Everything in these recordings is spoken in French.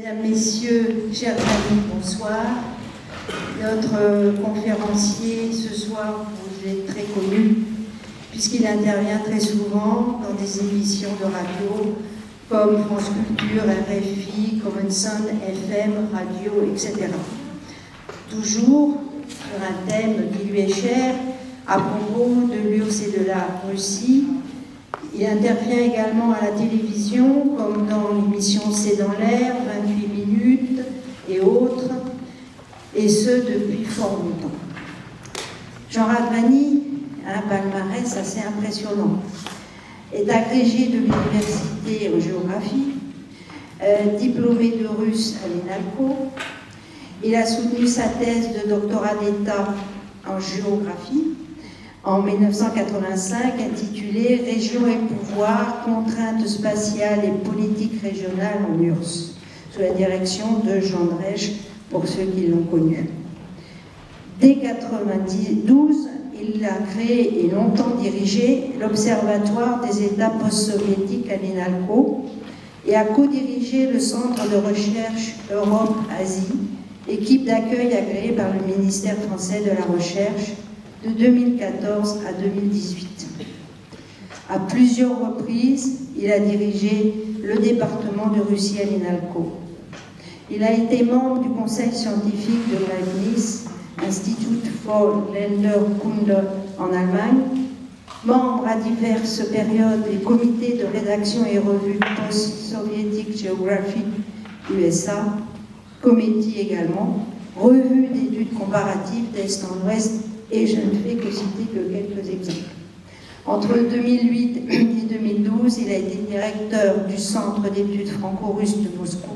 Mesdames, Messieurs, chers amis, bonsoir. Notre conférencier ce soir, vous êtes très connu, puisqu'il intervient très souvent dans des émissions de radio comme France Culture, RFI, Common Sound, FM, Radio, etc. Toujours sur un thème qui lui est cher, à propos de l'URSS et de la Russie. Il intervient également à la télévision, comme dans l'émission C'est dans l'air, 28 minutes et autres, et ce depuis fort longtemps. Jean Radvani a un palmarès assez impressionnant. Est agrégé de l'université en géographie, diplômé de russe à l'ENALCO. Il a soutenu sa thèse de doctorat d'État en géographie en 1985, intitulée « Régions et pouvoirs, contraintes spatiales et politiques régionales en URSS », sous la direction de Jean Drèche, pour ceux qui l'ont connu. Dès 1992, il a créé et longtemps dirigé l'Observatoire des États post-soviétiques à l'ENALCO et a co-dirigé le Centre de recherche Europe-Asie, équipe d'accueil agréée par le ministère français de la Recherche, de 2014 à 2018. À plusieurs reprises, il a dirigé le département de Russie à l'ENALCO. Il a été membre du conseil scientifique de Leibniz, Institut for Länderkunde en Allemagne, membre à diverses périodes des comités de rédaction et revues Post-Soviétic Geography USA, Committee également, revue d'études comparatives d'Est en Ouest, et je ne fais que citer que quelques exemples. Entre 2008 et 2012, il a été directeur du Centre d'études franco-russes de Moscou.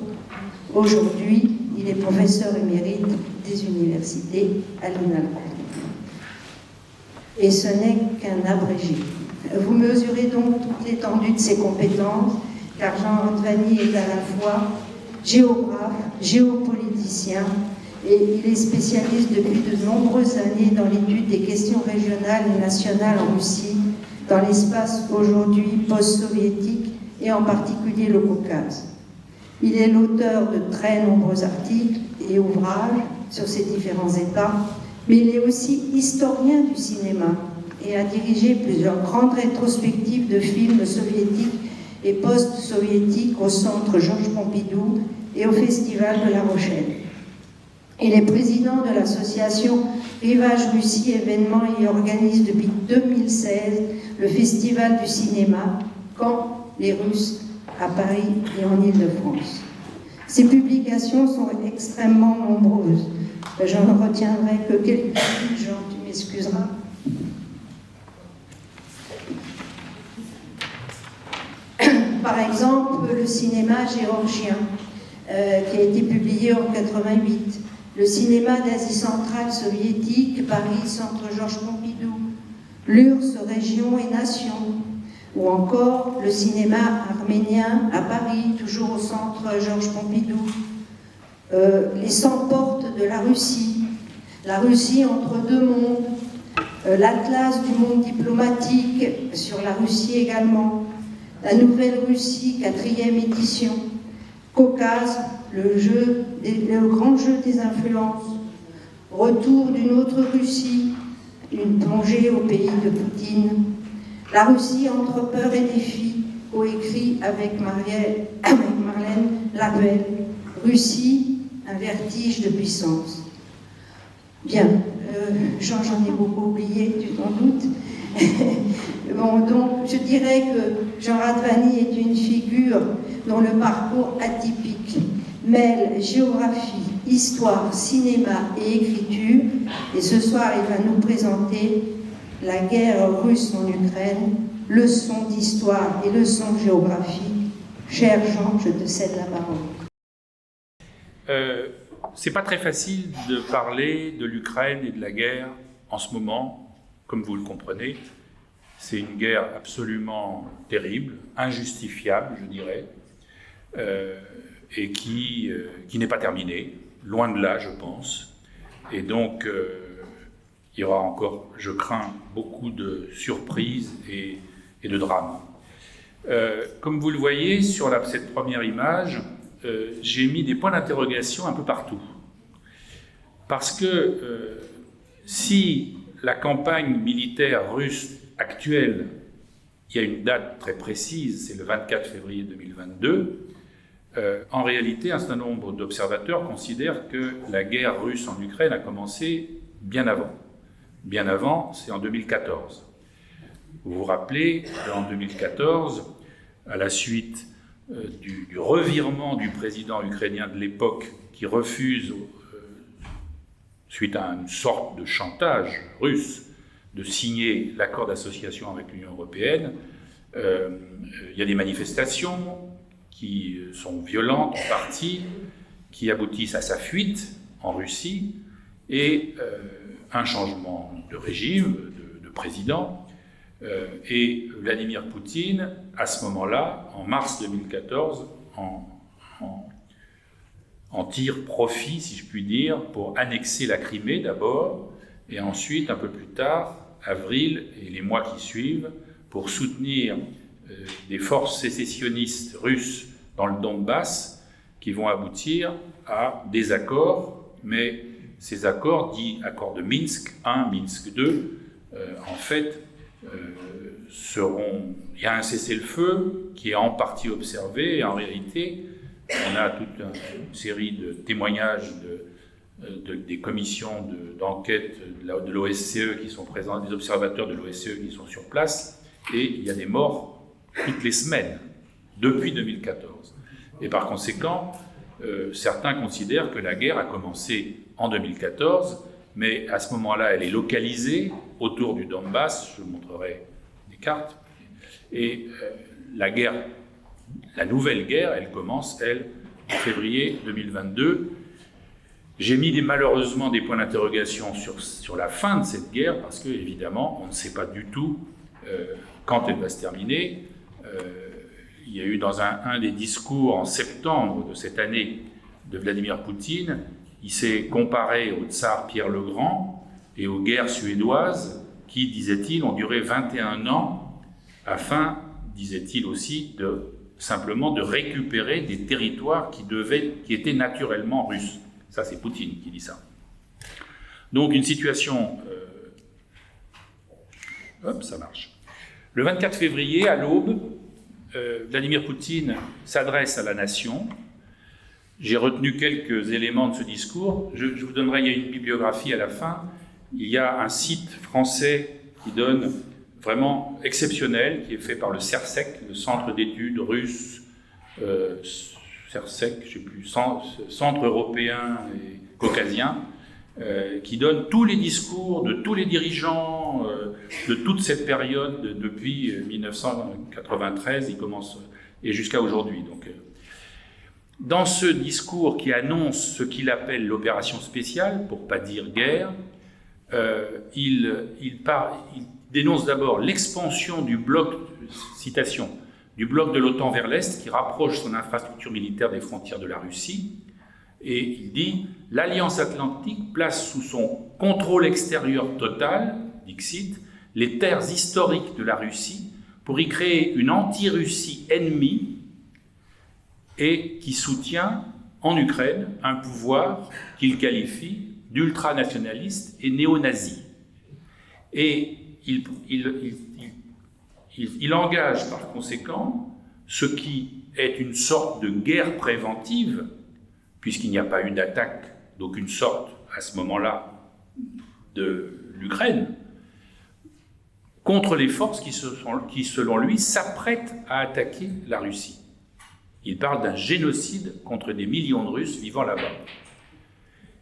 Aujourd'hui, il est professeur émérite des universités à l'ENALCO. Et ce n'est qu'un abrégé. Vous mesurez donc toute l'étendue de ses compétences, car Jean Radvani est à la fois géographe, géopoliticien, et il est spécialiste depuis de nombreuses années dans l'étude des questions régionales et nationales en Russie, dans l'espace aujourd'hui post-soviétique et en particulier le Caucase. Il est l'auteur de très nombreux articles et ouvrages sur ces différents États, mais il est aussi historien du cinéma et a dirigé plusieurs grandes rétrospectives de films soviétiques et post-soviétiques au Centre Georges Pompidou et au Festival de La Rochelle. Il est président de l'association Rivage Russie Événements et organise depuis 2016 le Festival du cinéma Quand les Russes à Paris et en Île-de-France. Ses publications sont extrêmement nombreuses. Je ne retiendrai que quelques-unes, Jean, tu m'excuseras. Par exemple, le cinéma géorgien, qui a été publié en 1988. Le cinéma d'Asie centrale soviétique, Paris, Centre Georges Pompidou, l'URSS, Région et Nation, ou encore le cinéma arménien à Paris, toujours au Centre Georges Pompidou, les 100 portes de la Russie entre deux mondes, l'Atlas du monde diplomatique sur la Russie également, la Nouvelle Russie, 4e édition, Caucase, le grand jeu des influences, retour d'une autre Russie, une plongée au pays de Poutine, la Russie entre peur et défi, coécrit avec Marlène Labelle, Russie, un vertige de puissance. Bien, j'en ai beaucoup oublié, tu t'en doutes. Bon, donc, je dirais que Jean Radvani est une figure dont le parcours atypique mêle géographie, histoire, cinéma et écriture. Et ce soir, il va nous présenter la guerre russe en Ukraine, leçons d'histoire et leçons de géographie. Cher Jean, je te cède la parole. C'est pas très facile de parler de l'Ukraine et de la guerre en ce moment, comme vous le comprenez. C'est une guerre absolument terrible, injustifiable, je dirais, et qui n'est pas terminée, loin de là, je pense. Et donc, il y aura encore, je crains, beaucoup de surprises et de drames. Comme vous le voyez sur cette première image, j'ai mis des points d'interrogation un peu partout. Parce que si la campagne militaire russe actuelle, il y a une date très précise, c'est le 24 février 2022, en réalité, un certain nombre d'observateurs considèrent que la guerre russe en Ukraine a commencé bien avant. Bien avant, c'est en 2014. Vous vous rappelez qu'en 2014, à la suite du revirement du président ukrainien de l'époque qui refuse, suite à une sorte de chantage russe, de signer l'accord d'association avec l'Union européenne, il y a des manifestations qui sont violentes en partie, qui aboutissent à sa fuite en Russie et un changement de régime, de président. Et Vladimir Poutine, à ce moment-là, en mars 2014, en tire profit, si je puis dire, pour annexer la Crimée d'abord, et ensuite, un peu plus tard, avril et les mois qui suivent, pour soutenir des forces sécessionnistes russes dans le Donbass qui vont aboutir à des accords, mais ces accords, dits accords de Minsk 1, Minsk 2, en fait, il y a un cessez-le-feu qui est en partie observé, et en réalité, on a toute une série de témoignages des commissions d'enquête de l'OSCE qui sont présentes, des observateurs de l'OSCE qui sont sur place, et il y a des morts toutes les semaines, depuis 2014. Et par conséquent, certains considèrent que la guerre a commencé en 2014, mais à ce moment-là, elle est localisée autour du Donbass, je vous montrerai des cartes, et la nouvelle guerre, elle commence, elle, en février 2022. J'ai mis malheureusement des points d'interrogation sur la fin de cette guerre, parce que, évidemment, on ne sait pas du tout quand elle va se terminer. Il y a eu dans un des discours en septembre de cette année de Vladimir Poutine, il s'est comparé au tsar Pierre le Grand et aux guerres suédoises qui, disait-il, ont duré 21 ans afin, disait-il aussi, simplement de récupérer des territoires qui étaient naturellement russes. Ça, c'est Poutine qui dit ça. Donc, une situation... ça marche. Le 24 février, à l'aube, Vladimir Poutine s'adresse à la nation. J'ai retenu quelques éléments de ce discours. Je vous donnerai, il y a une bibliographie à la fin. Il y a un site français qui donne vraiment exceptionnel, qui est fait par le CERSEC, le Centre d'études russes, CERSEC, je ne sais plus, Centre européen et caucasien, qui donne tous les discours de tous les dirigeants de toute cette période, depuis 1993, il commence, et jusqu'à aujourd'hui. Donc, dans ce discours qui annonce ce qu'il appelle l'opération spéciale, pour ne pas dire guerre, il dénonce d'abord l'expansion du bloc, citation, du bloc de l'OTAN vers l'Est, qui rapproche son infrastructure militaire des frontières de la Russie. Et il dit « L'Alliance Atlantique place sous son contrôle extérieur total, dixit, les terres historiques de la Russie pour y créer une anti-Russie ennemie et qui soutient en Ukraine un pouvoir qu'il qualifie d'ultranationaliste et néo-nazi. » Et il engage par conséquent ce qui est une sorte de guerre préventive, puisqu'il n'y a pas eu d'attaque d'aucune sorte à ce moment-là de l'Ukraine, contre les forces qui, selon lui, s'apprêtent à attaquer la Russie. Il parle d'un génocide contre des millions de Russes vivant là-bas.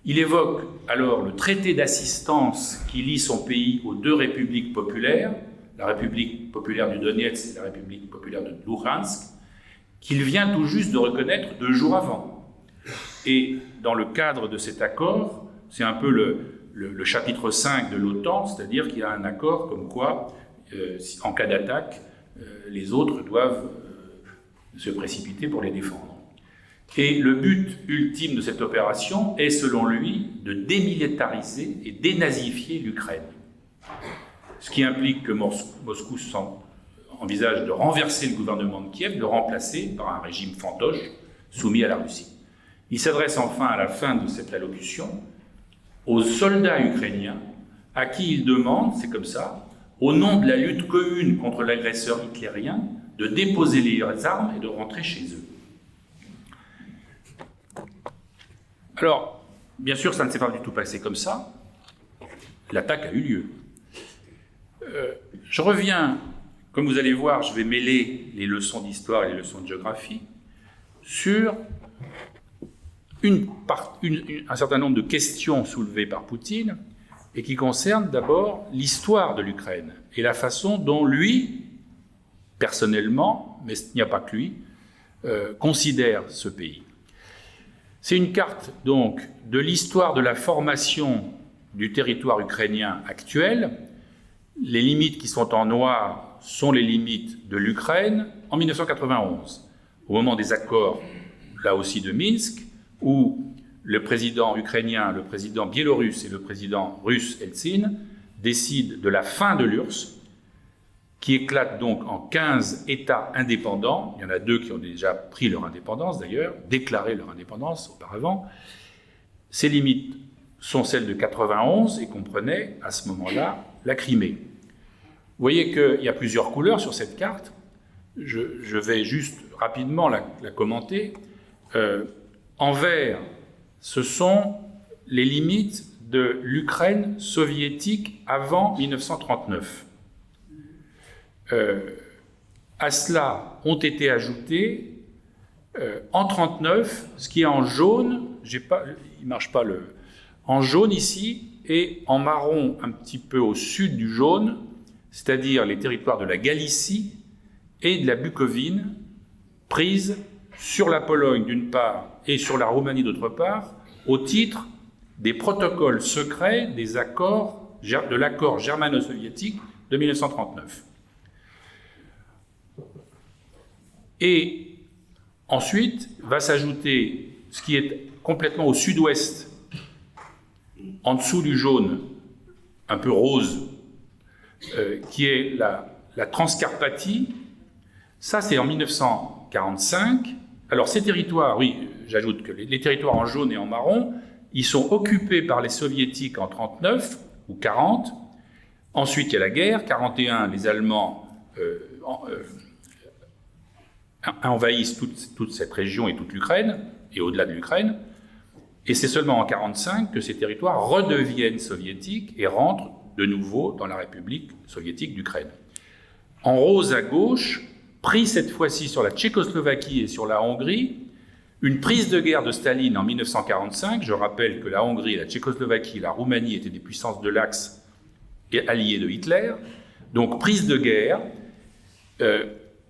Il évoque alors le traité d'assistance qui lie son pays aux deux républiques populaires, la République populaire du Donetsk et la République populaire de Luhansk, qu'il vient tout juste de reconnaître 2 jours avant. Et dans le cadre de cet accord, c'est un peu le chapitre 5 de l'OTAN, c'est-à-dire qu'il y a un accord comme quoi, en cas d'attaque, les autres doivent se précipiter pour les défendre. Et le but ultime de cette opération est, selon lui, de démilitariser et dénazifier l'Ukraine. Ce qui implique que Moscou envisage de renverser le gouvernement de Kiev, de le remplacer par un régime fantoche, soumis à la Russie. Il s'adresse enfin à la fin de cette allocution aux soldats ukrainiens à qui il demande, c'est comme ça, au nom de la lutte commune contre l'agresseur hitlérien, de déposer les armes et de rentrer chez eux. Alors, bien sûr, ça ne s'est pas du tout passé comme ça. L'attaque a eu lieu. Je reviens, comme vous allez voir, je vais mêler les leçons d'histoire et les leçons de géographie sur un certain nombre de questions soulevées par Poutine et qui concernent d'abord l'histoire de l'Ukraine et la façon dont lui, personnellement, mais il n'y a pas que lui, considère ce pays. C'est une carte donc de l'histoire de la formation du territoire ukrainien actuel. Les limites qui sont en noir sont les limites de l'Ukraine en 1991, au moment des accords, là aussi de Minsk, où le président ukrainien, le président biélorusse et le président russe Eltsine décident de la fin de l'URSS, qui éclate donc en 15 États indépendants. Il y en a 2 qui ont déjà pris leur indépendance d'ailleurs, déclaré leur indépendance auparavant. Ces limites sont celles de 91 et comprenaient à ce moment-là la Crimée. Vous voyez qu'il y a plusieurs couleurs sur cette carte. Je vais juste rapidement la commenter. En vert, ce sont les limites de l'Ukraine soviétique avant 1939. À cela ont été ajoutés en 1939, ce qui est en jaune, il marche pas en jaune ici, et en marron un petit peu au sud du jaune, c'est-à-dire les territoires de la Galicie et de la Bucovine, prises sur la Pologne d'une part et sur la Roumanie d'autre part, au titre des protocoles secrets de l'accord germano-soviétique de 1939. Et ensuite va s'ajouter ce qui est complètement au sud-ouest, en dessous du jaune, un peu rose, qui est la Transcarpathie. Ça, c'est en 1945. Alors, ces territoires, oui, j'ajoute que les territoires en jaune et en marron, ils sont occupés par les soviétiques en 1939 ou 40. Ensuite, il y a la guerre. 1941, les Allemands envahissent toute cette région et toute l'Ukraine, et au-delà de l'Ukraine. Et c'est seulement en 1945 que ces territoires redeviennent soviétiques et rentrent de nouveau dans la République soviétique d'Ukraine. En rose à gauche, pris cette fois-ci sur la Tchécoslovaquie et sur la Hongrie, une prise de guerre de Staline en 1945. Je rappelle que la Hongrie, la Tchécoslovaquie et la Roumanie étaient des puissances de l'Axe et alliées de Hitler. Donc, prise de guerre.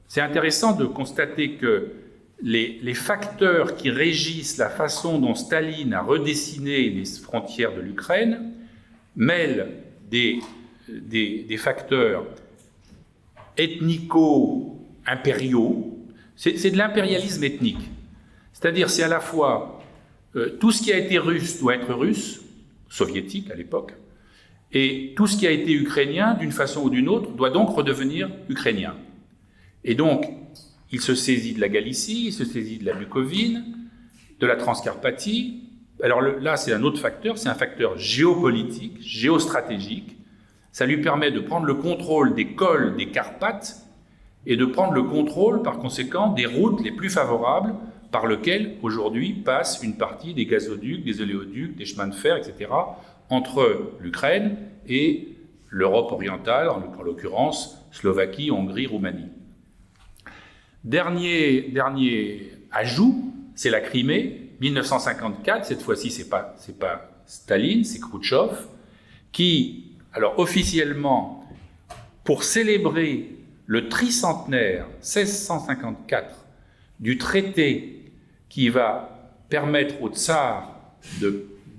C'est intéressant de constater que les facteurs qui régissent la façon dont Staline a redessiné les frontières de l'Ukraine mêlent des facteurs ethnico-impériaux. C'est de l'impérialisme ethnique. C'est-à-dire, c'est à la fois tout ce qui a été russe doit être russe, soviétique à l'époque, et tout ce qui a été ukrainien, d'une façon ou d'une autre, doit donc redevenir ukrainien. Et donc, il se saisit de la Galicie, il se saisit de la Bucovine, de la Transcarpathie. Alors là, c'est un autre facteur, c'est un facteur géopolitique, géostratégique. Ça lui permet de prendre le contrôle des cols des Carpates et de prendre le contrôle, par conséquent, des routes les plus favorables par lesquelles, aujourd'hui, passe une partie des gazoducs, des oléoducs, des chemins de fer, etc., entre l'Ukraine et l'Europe orientale, en l'occurrence Slovaquie, Hongrie, Roumanie. Dernier ajout, c'est la Crimée, 1954, cette fois-ci c'est pas Staline, c'est Khrouchtchev, qui, alors officiellement, pour célébrer le tricentenaire 1654 du traité qui va permettre au tsar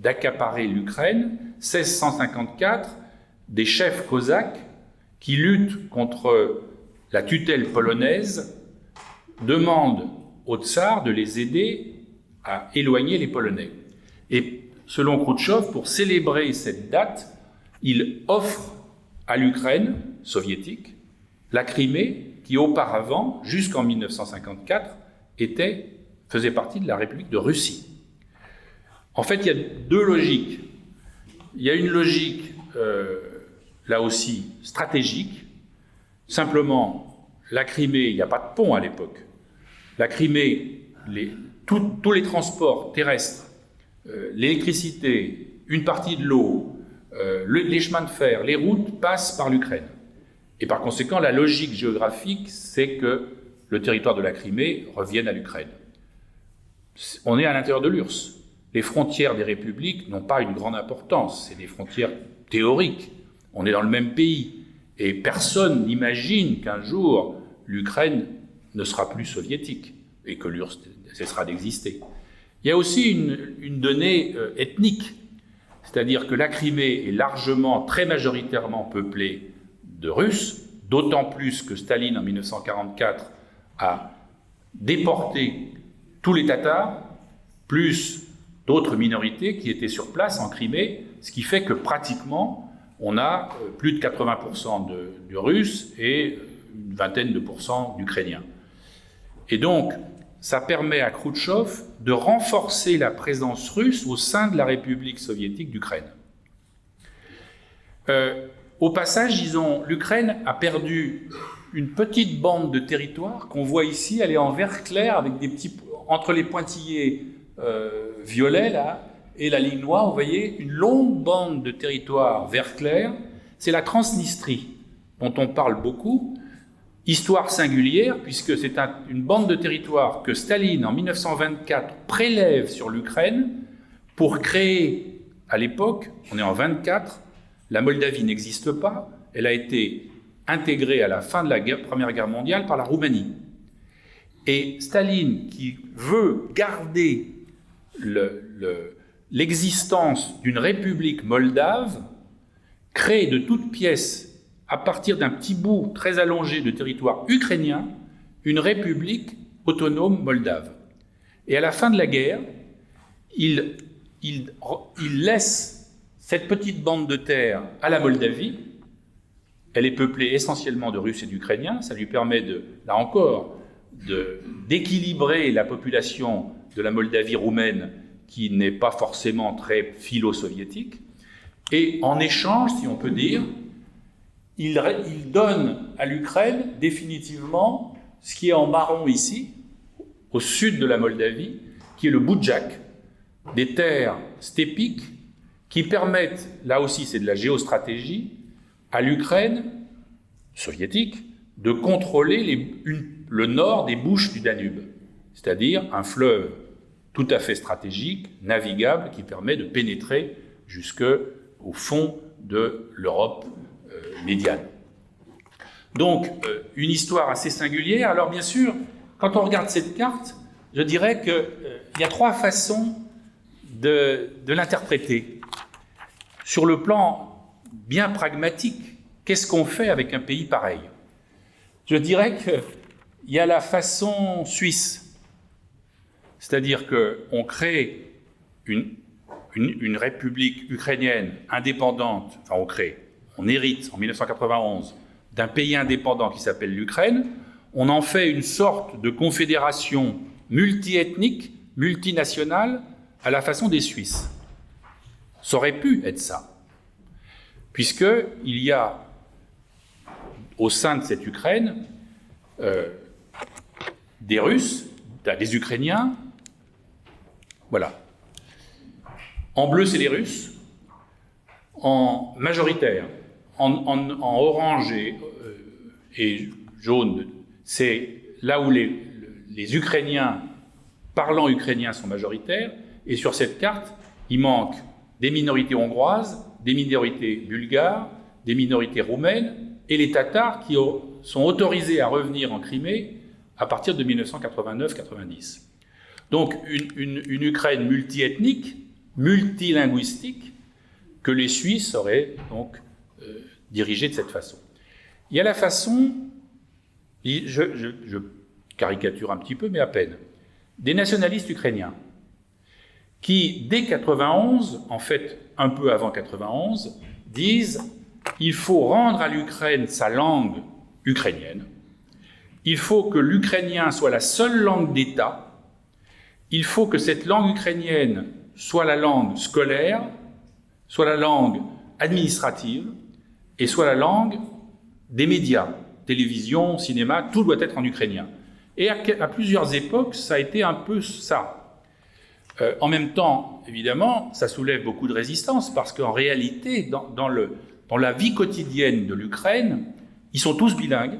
d'accaparer l'Ukraine, 1654, des chefs cosaques qui luttent contre la tutelle polonaise demandent au tsar de les aider à éloigner les Polonais. Et selon Khrouchtchev, pour célébrer cette date, il offre à l'Ukraine soviétique la Crimée, qui auparavant, jusqu'en 1954, était faisait partie de la République de Russie. En fait, il y a deux logiques. Il y a une logique, là aussi, stratégique. Simplement, la Crimée, il n'y a pas de pont à l'époque. La Crimée, tous les transports terrestres, l'électricité, une partie de l'eau, les chemins de fer, les routes passent par l'Ukraine. Et par conséquent, la logique géographique, c'est que le territoire de la Crimée revienne à l'Ukraine. On est à l'intérieur de l'URSS. Les frontières des républiques n'ont pas une grande importance, c'est des frontières théoriques. On est dans le même pays. Et personne n'imagine qu'un jour, l'Ukraine ne sera plus soviétique et que l'URSS cessera d'exister. Il y a aussi une donnée ethnique, c'est-à-dire que la Crimée est largement, très majoritairement peuplée de Russes, d'autant plus que Staline, en 1944, a déporté tous les Tatars, plus d'autres minorités qui étaient sur place en Crimée, ce qui fait que pratiquement, on a plus de 80% de Russes et une vingtaine de pourcents d'Ukrainiens. Et donc, ça permet à Khrouchtchev de renforcer la présence russe au sein de la République soviétique d'Ukraine. Au passage, disons, l'Ukraine a perdu une petite bande de territoire qu'on voit ici, elle est en vert clair avec des petits, entre les pointillés violets là et la ligne noire, vous voyez une longue bande de territoire vert clair, c'est la Transnistrie dont on parle beaucoup. Histoire singulière, puisque c'est une bande de territoire que Staline, en 1924, prélève sur l'Ukraine pour créer, à l'époque, on est en 24, la Moldavie n'existe pas, elle a été intégrée à la fin de la Première Guerre mondiale par la Roumanie. Et Staline, qui veut garder l'existence d'une république moldave, crée de toutes pièces, à partir d'un petit bout très allongé de territoire ukrainien, une république autonome moldave. Et à la fin de la guerre, il laisse cette petite bande de terre à la Moldavie. Elle est peuplée essentiellement de Russes et d'Ukrainiens. Ça lui permet, là encore, d'équilibrer la population de la Moldavie roumaine, qui n'est pas forcément très philo-soviétique. Et en échange, si on peut dire, il donne à l'Ukraine définitivement ce qui est en marron ici, au sud de la Moldavie, qui est le Boudjak, des terres stépiques qui permettent, là aussi c'est de la géostratégie, à l'Ukraine soviétique de contrôler le nord des bouches du Danube, c'est-à-dire un fleuve tout à fait stratégique, navigable, qui permet de pénétrer jusqu'au fond de l'Europe médiane. Donc, une histoire assez singulière. Alors, bien sûr, quand on regarde cette carte, je dirais qu'il y a trois façons de l'interpréter. Sur le plan bien pragmatique, qu'est-ce qu'on fait avec un pays pareil? Je dirais qu'il y a la façon suisse, c'est-à-dire qu'on crée une république ukrainienne indépendante, enfin on hérite en 1991 d'un pays indépendant qui s'appelle l'Ukraine, on en fait une sorte de confédération multiethnique, multinationale, à la façon des Suisses. Ça aurait pu être ça, puisqu'il y a au sein de cette Ukraine des Russes, des Ukrainiens, voilà. En bleu, c'est les Russes, en majoritaire. En orange et jaune, c'est là où les Ukrainiens parlant ukrainien sont majoritaires. Et sur cette carte, il manque des minorités hongroises, des minorités bulgares, des minorités roumaines et les Tatars qui sont autorisés à revenir en Crimée à partir de 1989-90. Donc une Ukraine multiethnique, multilinguistique, que les Suisses auraient donc dirigée de cette façon. Il y a la façon, je caricature un petit peu, mais à peine, des nationalistes ukrainiens, qui, dès 91, en fait un peu avant 91, disent « il faut rendre à l'Ukraine sa langue ukrainienne, il faut que l'ukrainien soit la seule langue d'État, il faut que cette langue ukrainienne soit la langue scolaire, soit la langue administrative et soit la langue des médias, télévision, cinéma, tout doit être en ukrainien. Et à plusieurs époques, ça a été un peu ça. En même temps, évidemment, ça soulève beaucoup de résistance parce qu'en réalité, dans la vie quotidienne de l'Ukraine, ils sont tous bilingues.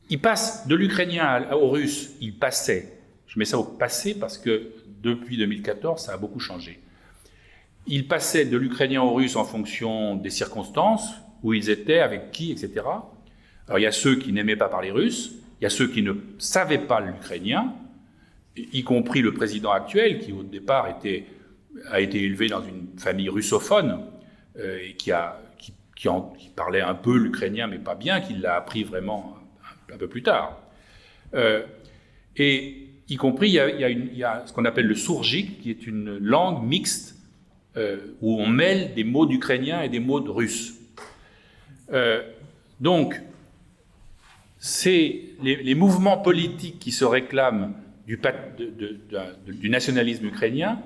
Ils passent de l'ukrainien au russe, ils passaient, je mets ça au passé parce que depuis 2014, ça a beaucoup changé. Ils passaient de l'ukrainien au russe en fonction des circonstances, où ils étaient, avec qui, etc. Alors il y a ceux qui n'aimaient pas parler russe, il y a ceux qui ne savaient pas l'ukrainien, y compris le président actuel, qui au départ a été élevé dans une famille russophone, et qui parlait un peu l'ukrainien, mais pas bien, qui l'a appris vraiment un peu plus tard. Et y compris, il y a ce qu'on appelle le sourjik, qui est une langue mixte, où on mêle des mots d'ukrainien et des mots de russe. Donc, c'est les mouvements politiques qui se réclament du nationalisme ukrainien,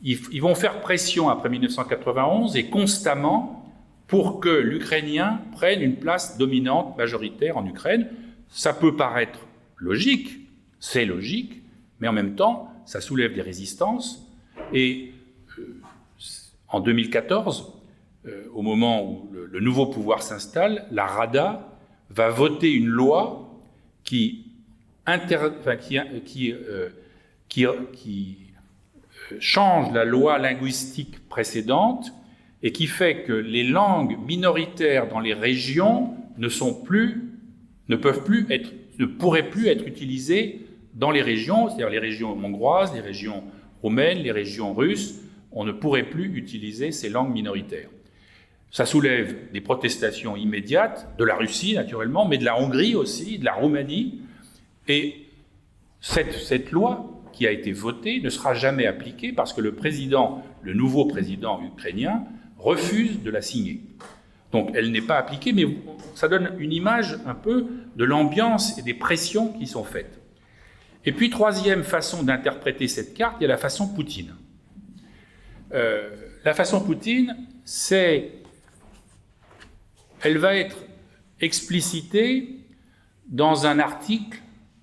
ils vont faire pression après 1991 et constamment pour que l'ukrainien prenne une place dominante, majoritaire en Ukraine. Ça peut paraître logique, c'est logique, mais en même temps, ça soulève des résistances. Et en 2014, au moment où le nouveau pouvoir s'installe, la Rada va voter une loi qui change la loi linguistique précédente et qui fait que les langues minoritaires dans les régions ne pourraient plus être utilisées dans les régions, c'est-à-dire les régions hongroises, les régions roumaines, les régions russes. On ne pourrait plus utiliser ces langues minoritaires. Ça soulève des protestations immédiates, de la Russie naturellement, mais de la Hongrie aussi, de la Roumanie. Et cette loi qui a été votée ne sera jamais appliquée parce que le nouveau président ukrainien, refuse de la signer. Donc elle n'est pas appliquée, mais ça donne une image un peu de l'ambiance et des pressions qui sont faites. Et puis, troisième façon d'interpréter cette carte, il y a la façon Poutine. La façon Poutine, elle va être explicitée dans un article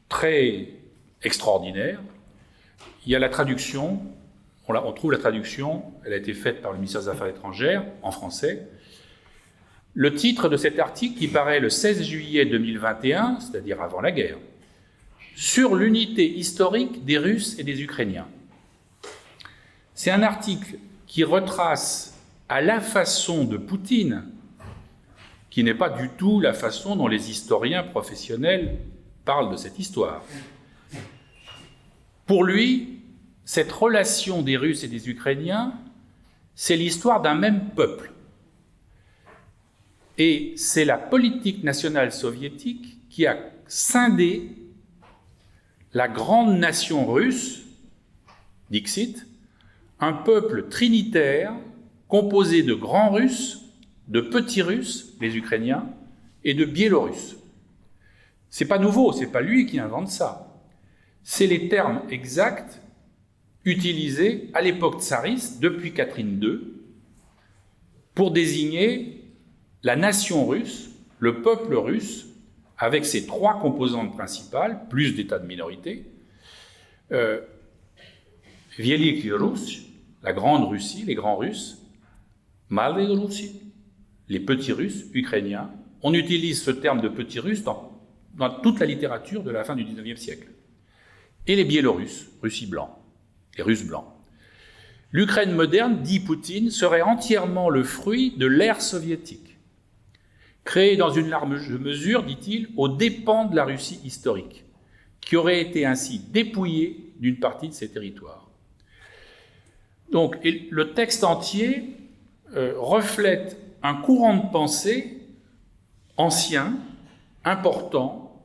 très extraordinaire. Il y a la traduction, on trouve la traduction, elle a été faite par le ministère des Affaires étrangères en français. Le titre de cet article, qui paraît le 16 juillet 2021, c'est-à-dire avant la guerre, sur l'unité historique des Russes et des Ukrainiens. C'est un article qui retrace à la façon de Poutine, qui n'est pas du tout la façon dont les historiens professionnels parlent de cette histoire. Pour lui, cette relation des Russes et des Ukrainiens, c'est l'histoire d'un même peuple. Et c'est la politique nationale soviétique qui a scindé la grande nation russe, Dixit, un peuple trinitaire composé de grands Russes, de petits Russes, les Ukrainiens, et de Biélorusses. C'est pas nouveau, c'est pas lui qui invente ça. C'est les termes exacts utilisés à l'époque tsariste, depuis Catherine II, pour désigner la nation russe, le peuple russe, avec ses trois composantes principales, plus d'états de minorité, Великий Русь, la grande Russie, les grands Russes, Малые Russie, les petits Russes, ukrainiens. On utilise ce terme de petits Russes dans toute la littérature de la fin du XIXe siècle. Et les Biélorusses, Russie blancs, les Russes blancs. L'Ukraine moderne, dit Poutine, serait entièrement le fruit de l'ère soviétique, créée dans une large mesure, dit-il, aux dépens de la Russie historique, qui aurait été ainsi dépouillée d'une partie de ses territoires. Donc, le texte entier reflète un courant de pensée ancien, important,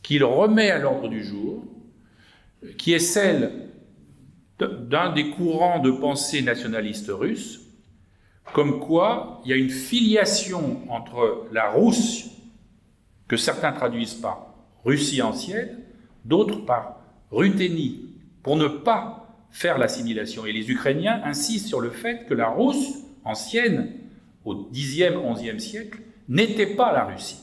qu'il remet à l'ordre du jour, qui est celle d'un des courants de pensée nationaliste russe, comme quoi il y a une filiation entre la Rousse, que certains traduisent par Russie ancienne, d'autres par Ruthénie, pour ne pas faire l'assimilation. Et les Ukrainiens insistent sur le fait que la Rousse ancienne, au Xe, XIe siècle, n'était pas la Russie,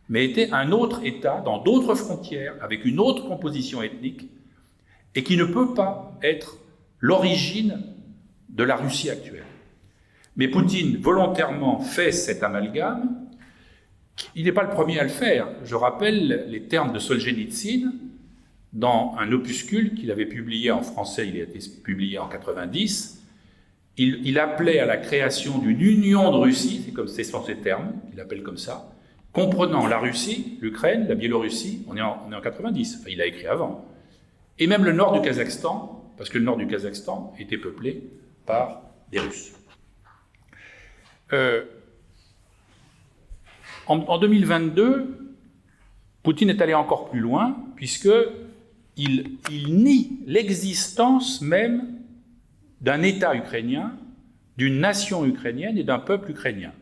mais était un autre État, dans d'autres frontières, avec une autre composition ethnique, et qui ne peut pas être l'origine de la Russie actuelle. Mais Poutine, volontairement, fait cet amalgame. Il n'est pas le premier à le faire. Je rappelle les termes de Solzhenitsyn dans un opuscule qu'il avait publié en français, il a été publié en 90. Il appelait à la création d'une union de Russie, c'est sont ces termes, il appelle comme ça, comprenant la Russie, l'Ukraine, la Biélorussie, on est en 90, enfin il a écrit avant, et même le nord du Kazakhstan, parce que le nord du Kazakhstan était peuplé par des Russes. En 2022, Poutine est allé encore plus loin, puisqu'il nie l'existence même d'un État ukrainien, d'une nation ukrainienne et d'un peuple ukrainien.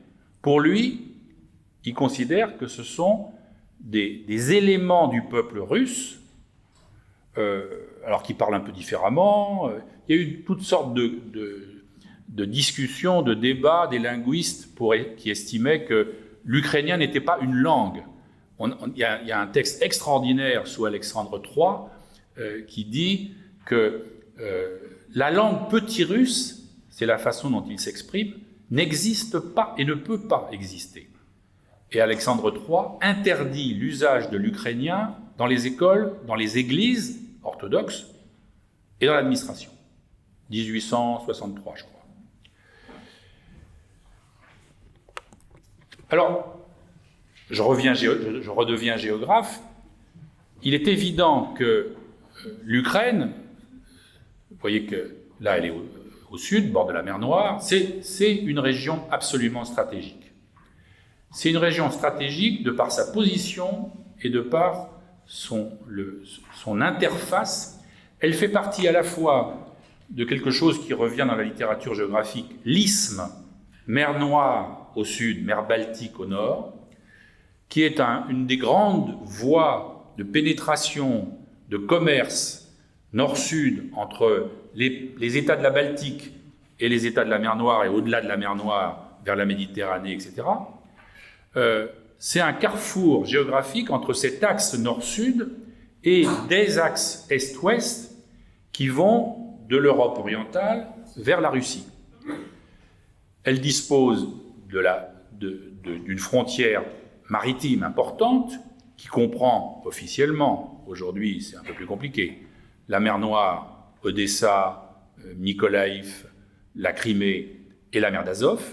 Pour lui, il considère que ce sont des éléments du peuple russe, alors qu'ils parlent un peu différemment. Il y a eu toutes sortes de discussions, de débats des linguistes qui estimaient que l'ukrainien n'était pas une langue. Il y a un texte extraordinaire sous Alexandre III qui dit que la langue petit russe, c'est la façon dont il s'exprime, n'existe pas et ne peut pas exister. Et Alexandre III interdit l'usage de l'ukrainien dans les écoles, dans les églises orthodoxes et dans l'administration. 1863, je crois. Alors, je redeviens géographe. Il est évident que l'Ukraine, vous voyez que là, elle est au sud, bord de la mer Noire, c'est une région absolument stratégique. C'est une région stratégique de par sa position et de par son interface. Elle fait partie à la fois de quelque chose qui revient dans la littérature géographique, l'isthme, mer Noire au sud, mer Baltique au nord, qui est une des grandes voies de pénétration, de commerce nord-sud entre les États de la Baltique et les États de la mer Noire et au-delà de la mer Noire vers la Méditerranée, etc. C'est un carrefour géographique entre cet axe nord-sud et des axes est-ouest qui vont de l'Europe orientale vers la Russie. Elle dispose d'une frontière maritime importante qui comprend officiellement, aujourd'hui c'est un peu plus compliqué, la mer Noire, Odessa, Nikolaïv, la Crimée et la mer d'Azov.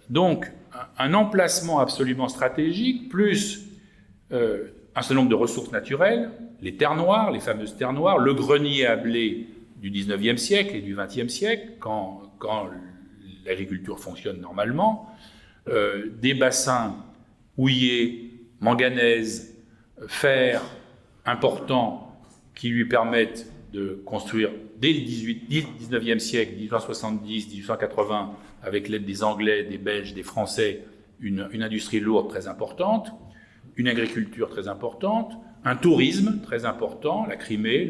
Donc un emplacement absolument stratégique, plus un certain nombre de ressources naturelles, les terres noires, les fameuses terres noires, le grenier à blé du 19e siècle et du 20e siècle, quand l'agriculture fonctionne normalement, des bassins houillés, manganèse, fer importants qui lui permettent de construire dès le 19e siècle, 1870, 1880, avec l'aide des Anglais, des Belges, des Français, une industrie lourde très importante, une agriculture très importante, un tourisme très important, la Crimée,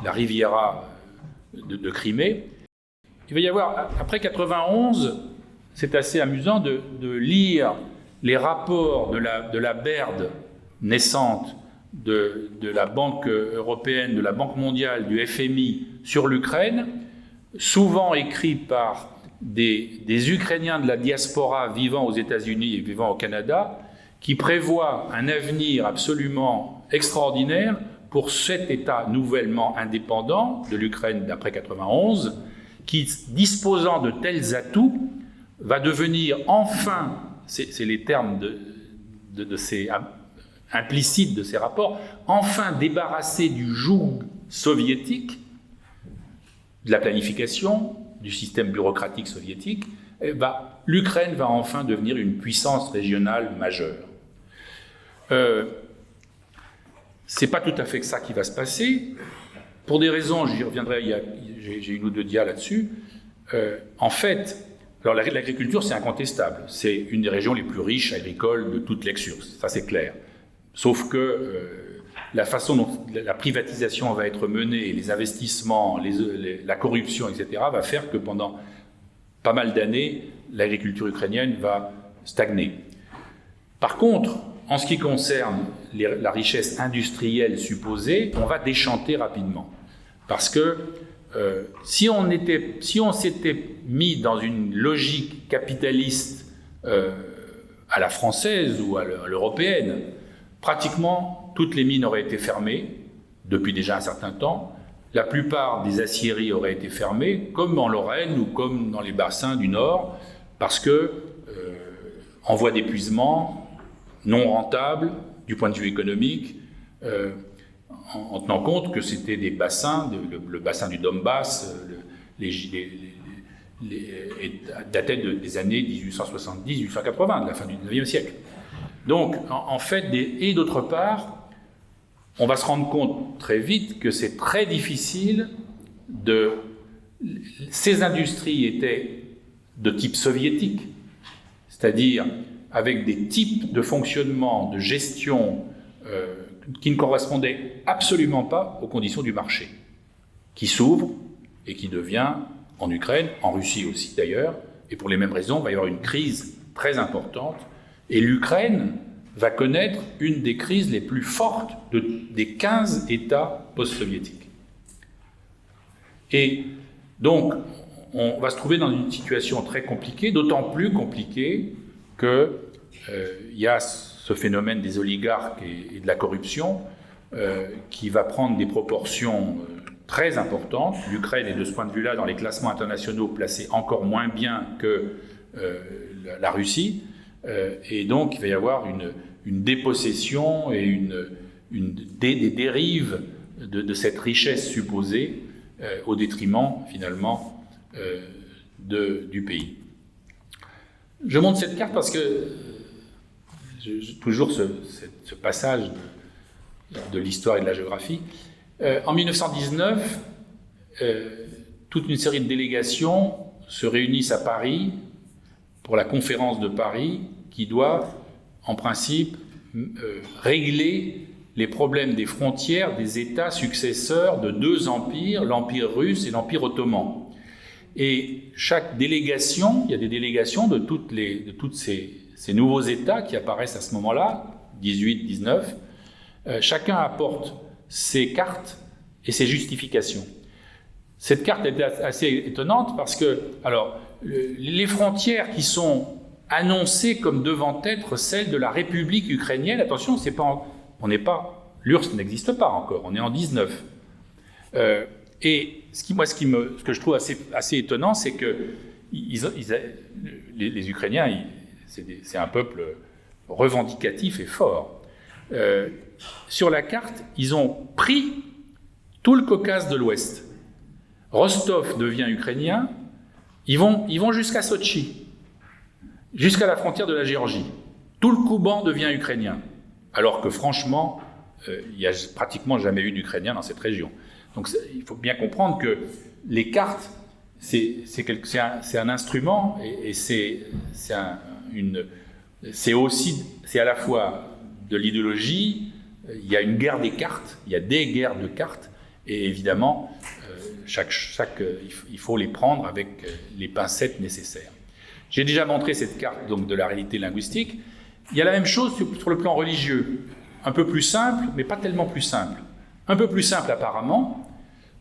la Riviera de Crimée. Il va y avoir, après 91, c'est assez amusant de lire les rapports de la BERD naissante, de la Banque européenne, de la Banque mondiale, du FMI sur l'Ukraine, souvent écrits par des Ukrainiens de la diaspora vivant aux États-Unis et vivant au Canada, qui prévoient un avenir absolument extraordinaire pour cet État nouvellement indépendant de l'Ukraine d'après 91, qui, disposant de tels atouts, va devenir enfin, c'est les termes implicites de ces rapports, enfin débarrassé du joug soviétique, de la planification, du système bureaucratique soviétique, l'Ukraine va enfin devenir une puissance régionale majeure. C'est pas tout à fait ça qui va se passer, pour des raisons, j'y reviendrai, j'ai une ou deux dias là-dessus. En fait, alors l'agriculture c'est incontestable, c'est une des régions les plus riches agricoles de toute l'ex-URSS, ça c'est clair. Sauf que la façon dont la privatisation va être menée, les investissements, la corruption, etc., va faire que pendant pas mal d'années, l'agriculture ukrainienne va stagner. Par contre, en ce qui concerne la richesse industrielle supposée, on va déchanter rapidement. Parce que si on s'était mis dans une logique capitaliste à la française ou à l'européenne, pratiquement toutes les mines auraient été fermées depuis déjà un certain temps. La plupart des aciéries auraient été fermées, comme en Lorraine ou comme dans les bassins du Nord, parce que en voie d'épuisement, non rentable du point de vue économique, en tenant compte que c'était des bassins, le bassin du Donbass, datait des années 1870-1880, de la fin du XIXe siècle. Donc, en fait, et d'autre part, on va se rendre compte très vite que c'est très difficile ces industries étaient de type soviétique, c'est-à-dire avec des types de fonctionnement, de gestion qui ne correspondaient absolument pas aux conditions du marché, qui s'ouvre et qui devient, en Ukraine, en Russie aussi d'ailleurs, et pour les mêmes raisons, il va y avoir une crise très importante, et l'Ukraine va connaître une des crises les plus fortes des 15 États post-soviétiques. Et donc, on va se trouver dans une situation très compliquée, d'autant plus compliquée qu'il y a ce phénomène des oligarques et de la corruption qui va prendre des proportions très importantes. L'Ukraine est de ce point de vue-là, dans les classements internationaux, placée encore moins bien que la Russie. Et donc, il va y avoir une dépossession et des dérives de cette richesse supposée au détriment, finalement, du pays. Je montre cette carte parce que toujours ce passage de l'histoire et de la géographie. En 1919, toute une série de délégations se réunissent à Paris pour la conférence de Paris qui doit, en principe, régler les problèmes des frontières des États successeurs de deux empires, l'Empire russe et l'Empire ottoman. Et chaque délégation, il y a des délégations de toutes ces nouveaux États qui apparaissent à ce moment-là, 18, 19, chacun apporte ses cartes et ses justifications. Cette carte est assez étonnante parce que, alors, les frontières qui sont annoncées comme devant être celles de la République ukrainienne, attention, l'URSS n'existe pas encore, on est en 19. Et ce que je trouve assez étonnant, c'est que les Ukrainiens, c'est un peuple revendicatif et fort. Sur la carte, ils ont pris tout le Caucase de l'Ouest. Rostov devient ukrainien, ils vont jusqu'à Sotchi, jusqu'à la frontière de la Géorgie. Tout le Kouban devient ukrainien, alors que franchement, il n'y a pratiquement jamais eu d'Ukrainiens dans cette région. Donc il faut bien comprendre que les cartes, c'est un instrument et c'est à la fois de l'idéologie, il y a une guerre des cartes, il y a des guerres de cartes, et évidemment, il faut les prendre avec les pincettes nécessaires. J'ai déjà montré cette carte donc, de la réalité linguistique. Il y a la même chose sur le plan religieux, un peu plus simple, mais pas tellement plus simple. Un peu plus simple apparemment,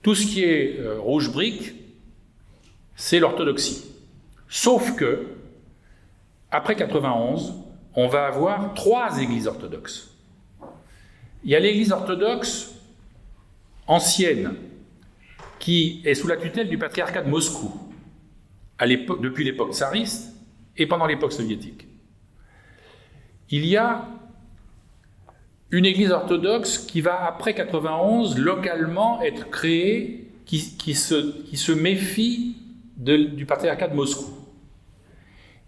tout ce qui est rouge brique, c'est l'orthodoxie. Sauf que, après 91, on va avoir 3 églises orthodoxes. Il y a l'église orthodoxe ancienne, qui est sous la tutelle du patriarcat de Moscou, depuis l'époque tsariste et pendant l'époque soviétique. Il y a une église orthodoxe qui va, après 91, localement être créée, qui se méfie du patriarcat de Moscou.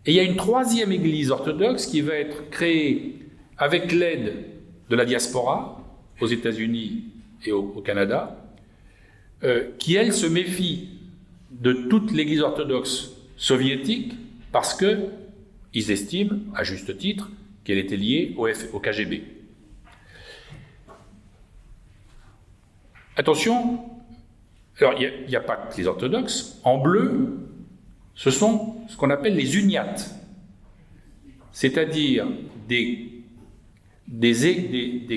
Et il y a une 3e église orthodoxe qui va être créée avec l'aide de la diaspora, aux États-Unis et au Canada, qui, elle, se méfie de toute l'église orthodoxe soviétique parce qu'ils estiment, à juste titre, qu'elle était liée au KGB. attention, alors il n'y a pas que les orthodoxes. En bleu, ce sont ce qu'on appelle les uniates, c'est-à-dire des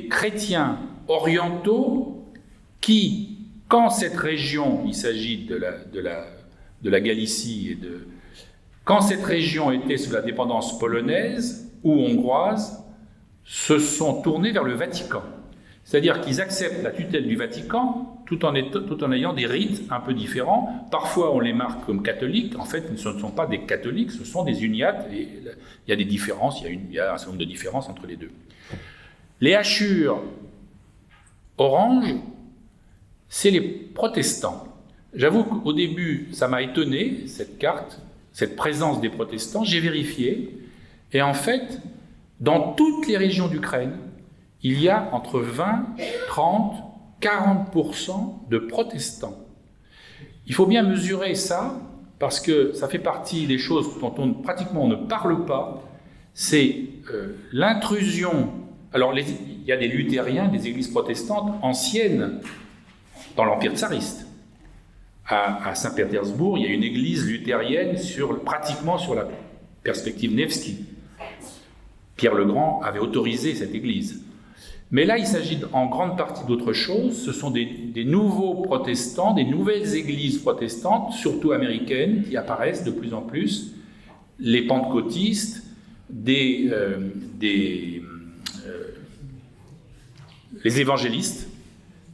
chrétiens orientaux qui, quand cette région, il s'agit de la Galicie, quand cette région était sous la dépendance polonaise ou hongroise, se sont tournés vers le Vatican. C'est-à-dire qu'ils acceptent la tutelle du Vatican tout en ayant des rites un peu différents. Parfois, on les marque comme catholiques. En fait, ce ne sont pas des catholiques, ce sont des uniates. Et il y a des différences, il y a un certain nombre de différences entre les deux. Les hachures orange, c'est les protestants. J'avoue qu'au début, ça m'a étonné, cette carte, cette présence des protestants. J'ai vérifié. Et en fait, dans toutes les régions d'Ukraine, il y a entre 20, 30, 40% de protestants. Il faut bien mesurer ça, parce que ça fait partie des choses dont pratiquement on ne parle pas. C'est l'intrusion. Alors, il y a des luthériens, des églises protestantes anciennes dans l'Empire tsariste. À Saint-Pétersbourg, il y a une église luthérienne pratiquement sur la perspective Nevski. Pierre le Grand avait autorisé cette église. Mais là, il s'agit en grande partie d'autre chose. Ce sont des nouveaux protestants, des nouvelles églises protestantes, surtout américaines, qui apparaissent de plus en plus. Les pentecôtistes, les évangélistes,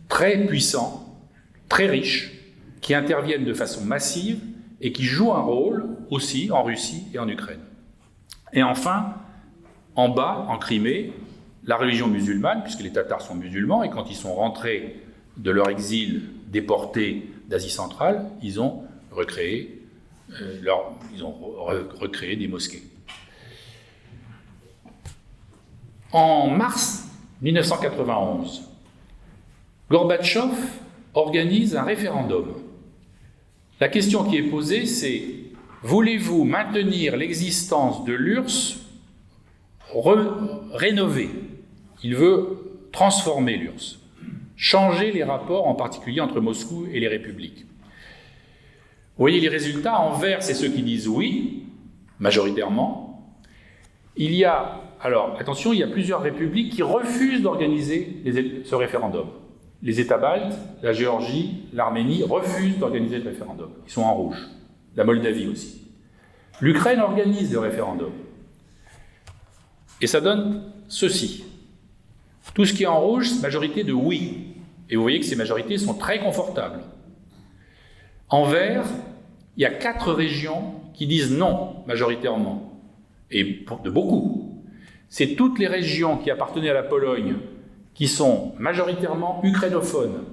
très puissants, très riches, qui interviennent de façon massive et qui jouent un rôle aussi en Russie et en Ukraine. Et enfin, en bas, en Crimée, la religion musulmane, puisque les Tatars sont musulmans, et quand ils sont rentrés de leur exil déportés d'Asie centrale, ils ont recréé des mosquées. En mars 1991, Gorbatchev organise un référendum. La question qui est posée, c'est: voulez-vous maintenir l'existence de l'URSS rénovée? Il veut transformer l'URSS, changer les rapports, en particulier entre Moscou et les républiques. Vous voyez les résultats. En vert, c'est ceux qui disent oui, majoritairement. Alors, attention, il y a plusieurs républiques qui refusent d'organiser ce référendum. Les États baltes, la Géorgie, l'Arménie refusent d'organiser le référendum. Ils sont en rouge. La Moldavie aussi. L'Ukraine organise le référendum. Et ça donne ceci. Tout ce qui est en rouge, c'est majorité de oui. Et vous voyez que ces majorités sont très confortables. En vert, il y a 4 régions qui disent non, majoritairement. Et de beaucoup. C'est toutes les régions qui appartenaient à la Pologne, qui sont majoritairement ukrainophones.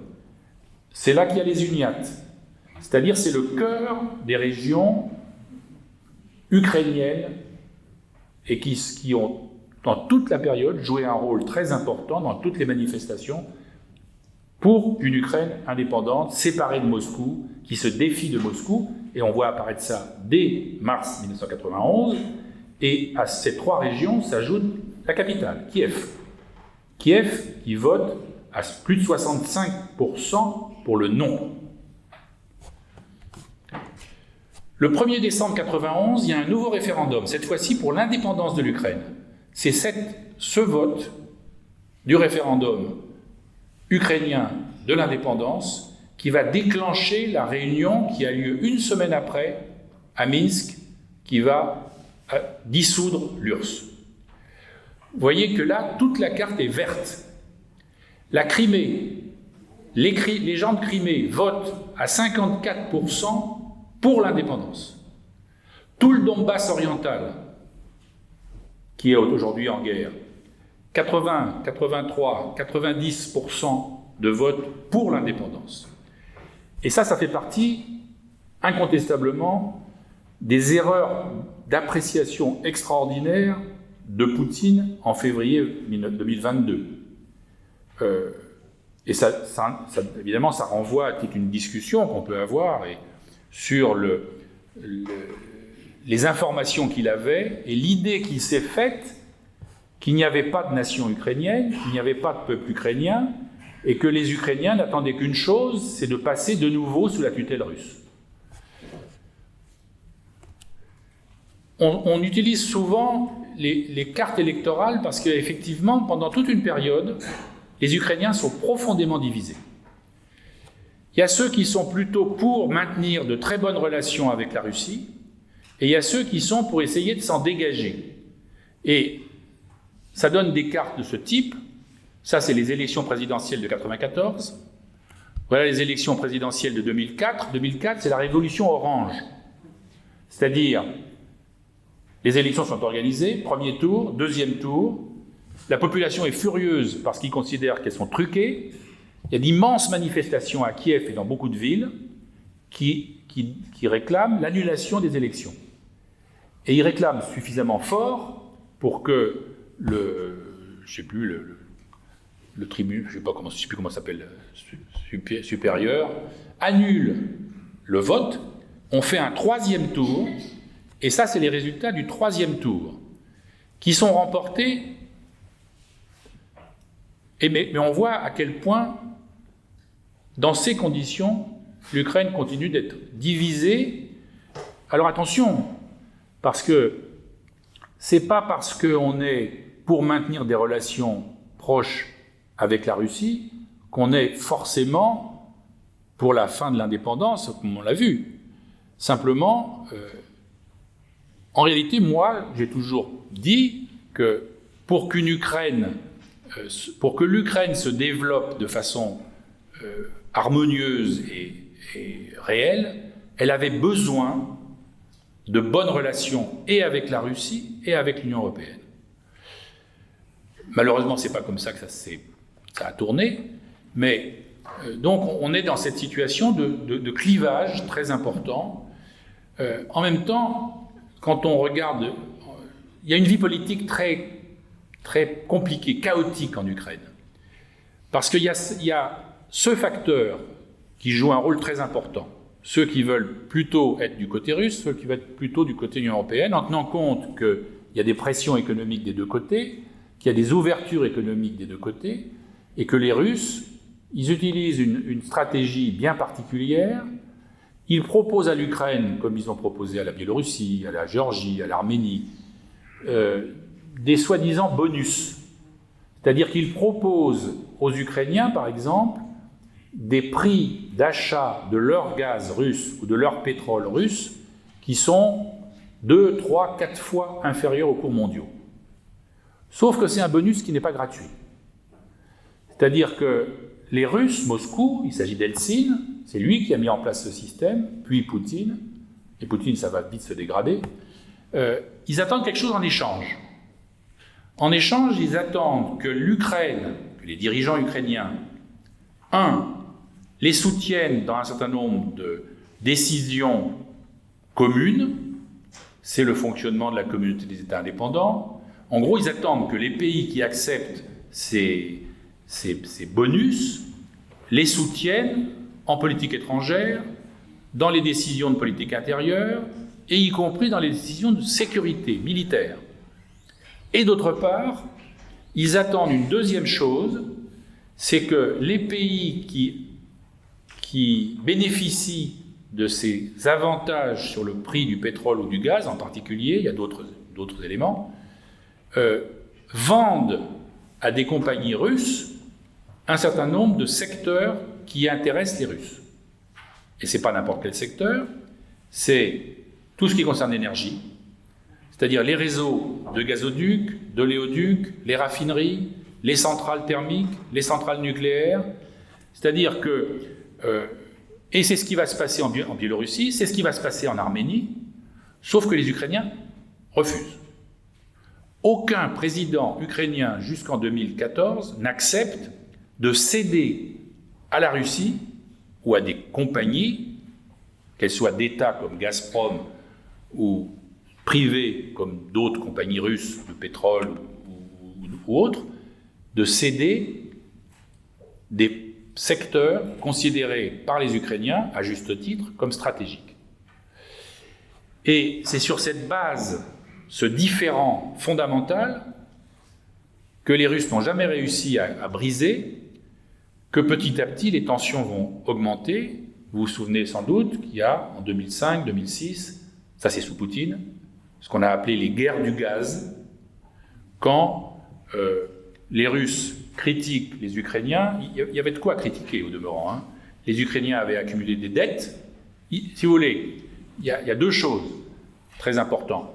C'est là qu'il y a les uniates. C'est-à-dire, c'est le cœur des régions ukrainiennes et qui ont, dans toute la période, joué un rôle très important dans toutes les manifestations pour une Ukraine indépendante, séparée de Moscou, qui se défie de Moscou, et on voit apparaître ça dès mars 1991, et à ces 3 régions s'ajoute la capitale, Kiev. Kiev qui vote à plus de 65% pour le non. Le 1er décembre 1991, il y a un nouveau référendum, cette fois-ci pour l'indépendance de l'Ukraine. C'est ce vote du référendum ukrainien de l'indépendance qui va déclencher la réunion qui a lieu une semaine après à Minsk, qui va dissoudre l'URSS. Vous voyez que là, toute la carte est verte. La Crimée, les gens de Crimée votent à 54% pour l'indépendance. Tout le Donbass oriental, qui est aujourd'hui en guerre, 80, 83, 90% de vote pour l'indépendance. Et ça fait partie, incontestablement, des erreurs d'appréciation extraordinaires de Poutine en février 2022. Et ça, évidemment, ça renvoie à toute une discussion qu'on peut avoir sur les informations qu'il avait et l'idée qu'il s'est faite qu'il n'y avait pas de nation ukrainienne, qu'il n'y avait pas de peuple ukrainien, et que les Ukrainiens n'attendaient qu'une chose, c'est de passer de nouveau sous la tutelle russe. On utilise souvent les cartes électorales parce qu'effectivement, pendant toute une période, les Ukrainiens sont profondément divisés. Il y a ceux qui sont plutôt pour maintenir de très bonnes relations avec la Russie, et il y a ceux qui sont pour essayer de s'en dégager. Et ça donne des cartes de ce type. Ça, c'est les élections présidentielles de 1994. Voilà les élections présidentielles de 2004. 2004, c'est la révolution orange. C'est-à-dire, les élections sont organisées, premier tour, deuxième tour. La population est furieuse parce qu'ils considèrent qu'elles sont truquées. Il y a d'immenses manifestations à Kiev et dans beaucoup de villes qui réclament l'annulation des élections. Et ils réclament suffisamment fort pour que le tribunal, je ne sais plus comment ça s'appelle, supérieur, annule le vote. On fait un troisième tour, et ça, c'est les résultats du troisième tour, qui sont remportés. Mais on voit à quel point, dans ces conditions, l'Ukraine continue d'être divisée. Alors attention, parce que c'est pas parce qu'on est pour maintenir des relations proches avec la Russie qu'on est forcément pour la fin de l'indépendance, comme on l'a vu. Simplement, en réalité, moi, j'ai toujours dit que pour que l'Ukraine se développe de façon harmonieuse et réelle, elle avait besoin de bonnes relations et avec la Russie et avec l'Union européenne. Malheureusement, c'est pas comme ça que ça a tourné, mais donc on est dans cette situation de clivage très important. En même temps, quand on regarde, il y a une vie politique très, très compliquée, chaotique en Ukraine. Parce qu'il y a ce facteur qui joue un rôle très important. Ceux qui veulent plutôt être du côté russe, ceux qui veulent être plutôt du côté de l'Union européenne, en tenant compte qu'il y a des pressions économiques des deux côtés, qu'il y a des ouvertures économiques des deux côtés, et que les Russes, ils utilisent une stratégie bien particulière. Ils proposent à l'Ukraine, comme ils ont proposé à la Biélorussie, à la Géorgie, à l'Arménie, des soi-disant bonus. C'est-à-dire qu'ils proposent aux Ukrainiens, par exemple, des prix d'achat de leur gaz russe ou de leur pétrole russe qui sont 2, 3, 4 fois inférieurs aux cours mondiaux. Sauf que c'est un bonus qui n'est pas gratuit. C'est-à-dire que les Russes, Moscou, il s'agit d'Eltsine, c'est lui qui a mis en place ce système, puis Poutine, et Poutine, ça va vite se dégrader, ils attendent quelque chose en échange. En échange, ils attendent que l'Ukraine, que les dirigeants ukrainiens, les soutiennent dans un certain nombre de décisions communes, c'est le fonctionnement de la communauté des États indépendants. En gros, ils attendent que les pays qui acceptent ces bonus les soutiennent en politique étrangère, dans les décisions de politique intérieure, et y compris dans les décisions de sécurité militaire. Et d'autre part, ils attendent une deuxième chose, c'est que les pays qui bénéficient de ces avantages sur le prix du pétrole ou du gaz en particulier, il y a d'autres éléments, vendent à des compagnies russes un certain nombre de secteurs qui intéressent les Russes. Et ce n'est pas n'importe quel secteur, c'est tout ce qui concerne l'énergie, c'est-à-dire les réseaux de gazoducs, d'oléoducs, les raffineries, les centrales thermiques, les centrales nucléaires. C'est-à-dire que, et c'est ce qui va se passer en Biélorussie, c'est ce qui va se passer en Arménie, sauf que les Ukrainiens refusent. Aucun président ukrainien jusqu'en 2014 n'accepte de céder à la Russie ou à des compagnies, qu'elles soient d'État comme Gazprom ou privées comme d'autres compagnies russes de pétrole ou autres, de céder des secteurs considérés par les Ukrainiens, à juste titre, comme stratégiques. Et c'est sur cette base, ce différend fondamental, que les Russes n'ont jamais réussi à briser, que petit à petit, les tensions vont augmenter. Vous vous souvenez sans doute qu'il y a, en 2005, 2006, ça c'est sous Poutine, ce qu'on a appelé les guerres du gaz, quand les Russes critiquent les Ukrainiens. Il y avait de quoi critiquer au demeurant, hein. Les Ukrainiens avaient accumulé des dettes. Si vous voulez, il y a deux choses très importantes.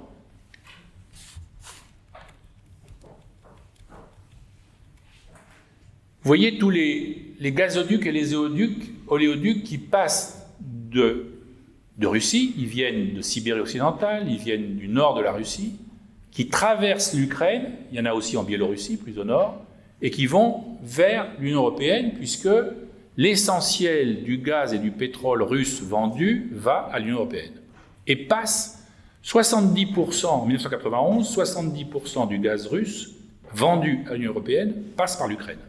Vous voyez tous les gazoducs et les oléoducs qui passent de Russie, ils viennent de Sibérie occidentale, ils viennent du nord de la Russie, qui traversent l'Ukraine, il y en a aussi en Biélorussie, plus au nord, et qui vont vers l'Union européenne, puisque l'essentiel du gaz et du pétrole russe vendu va à l'Union européenne. Et passe 70%, en 1991, 70% du gaz russe vendu à l'Union européenne passe par l'Ukraine.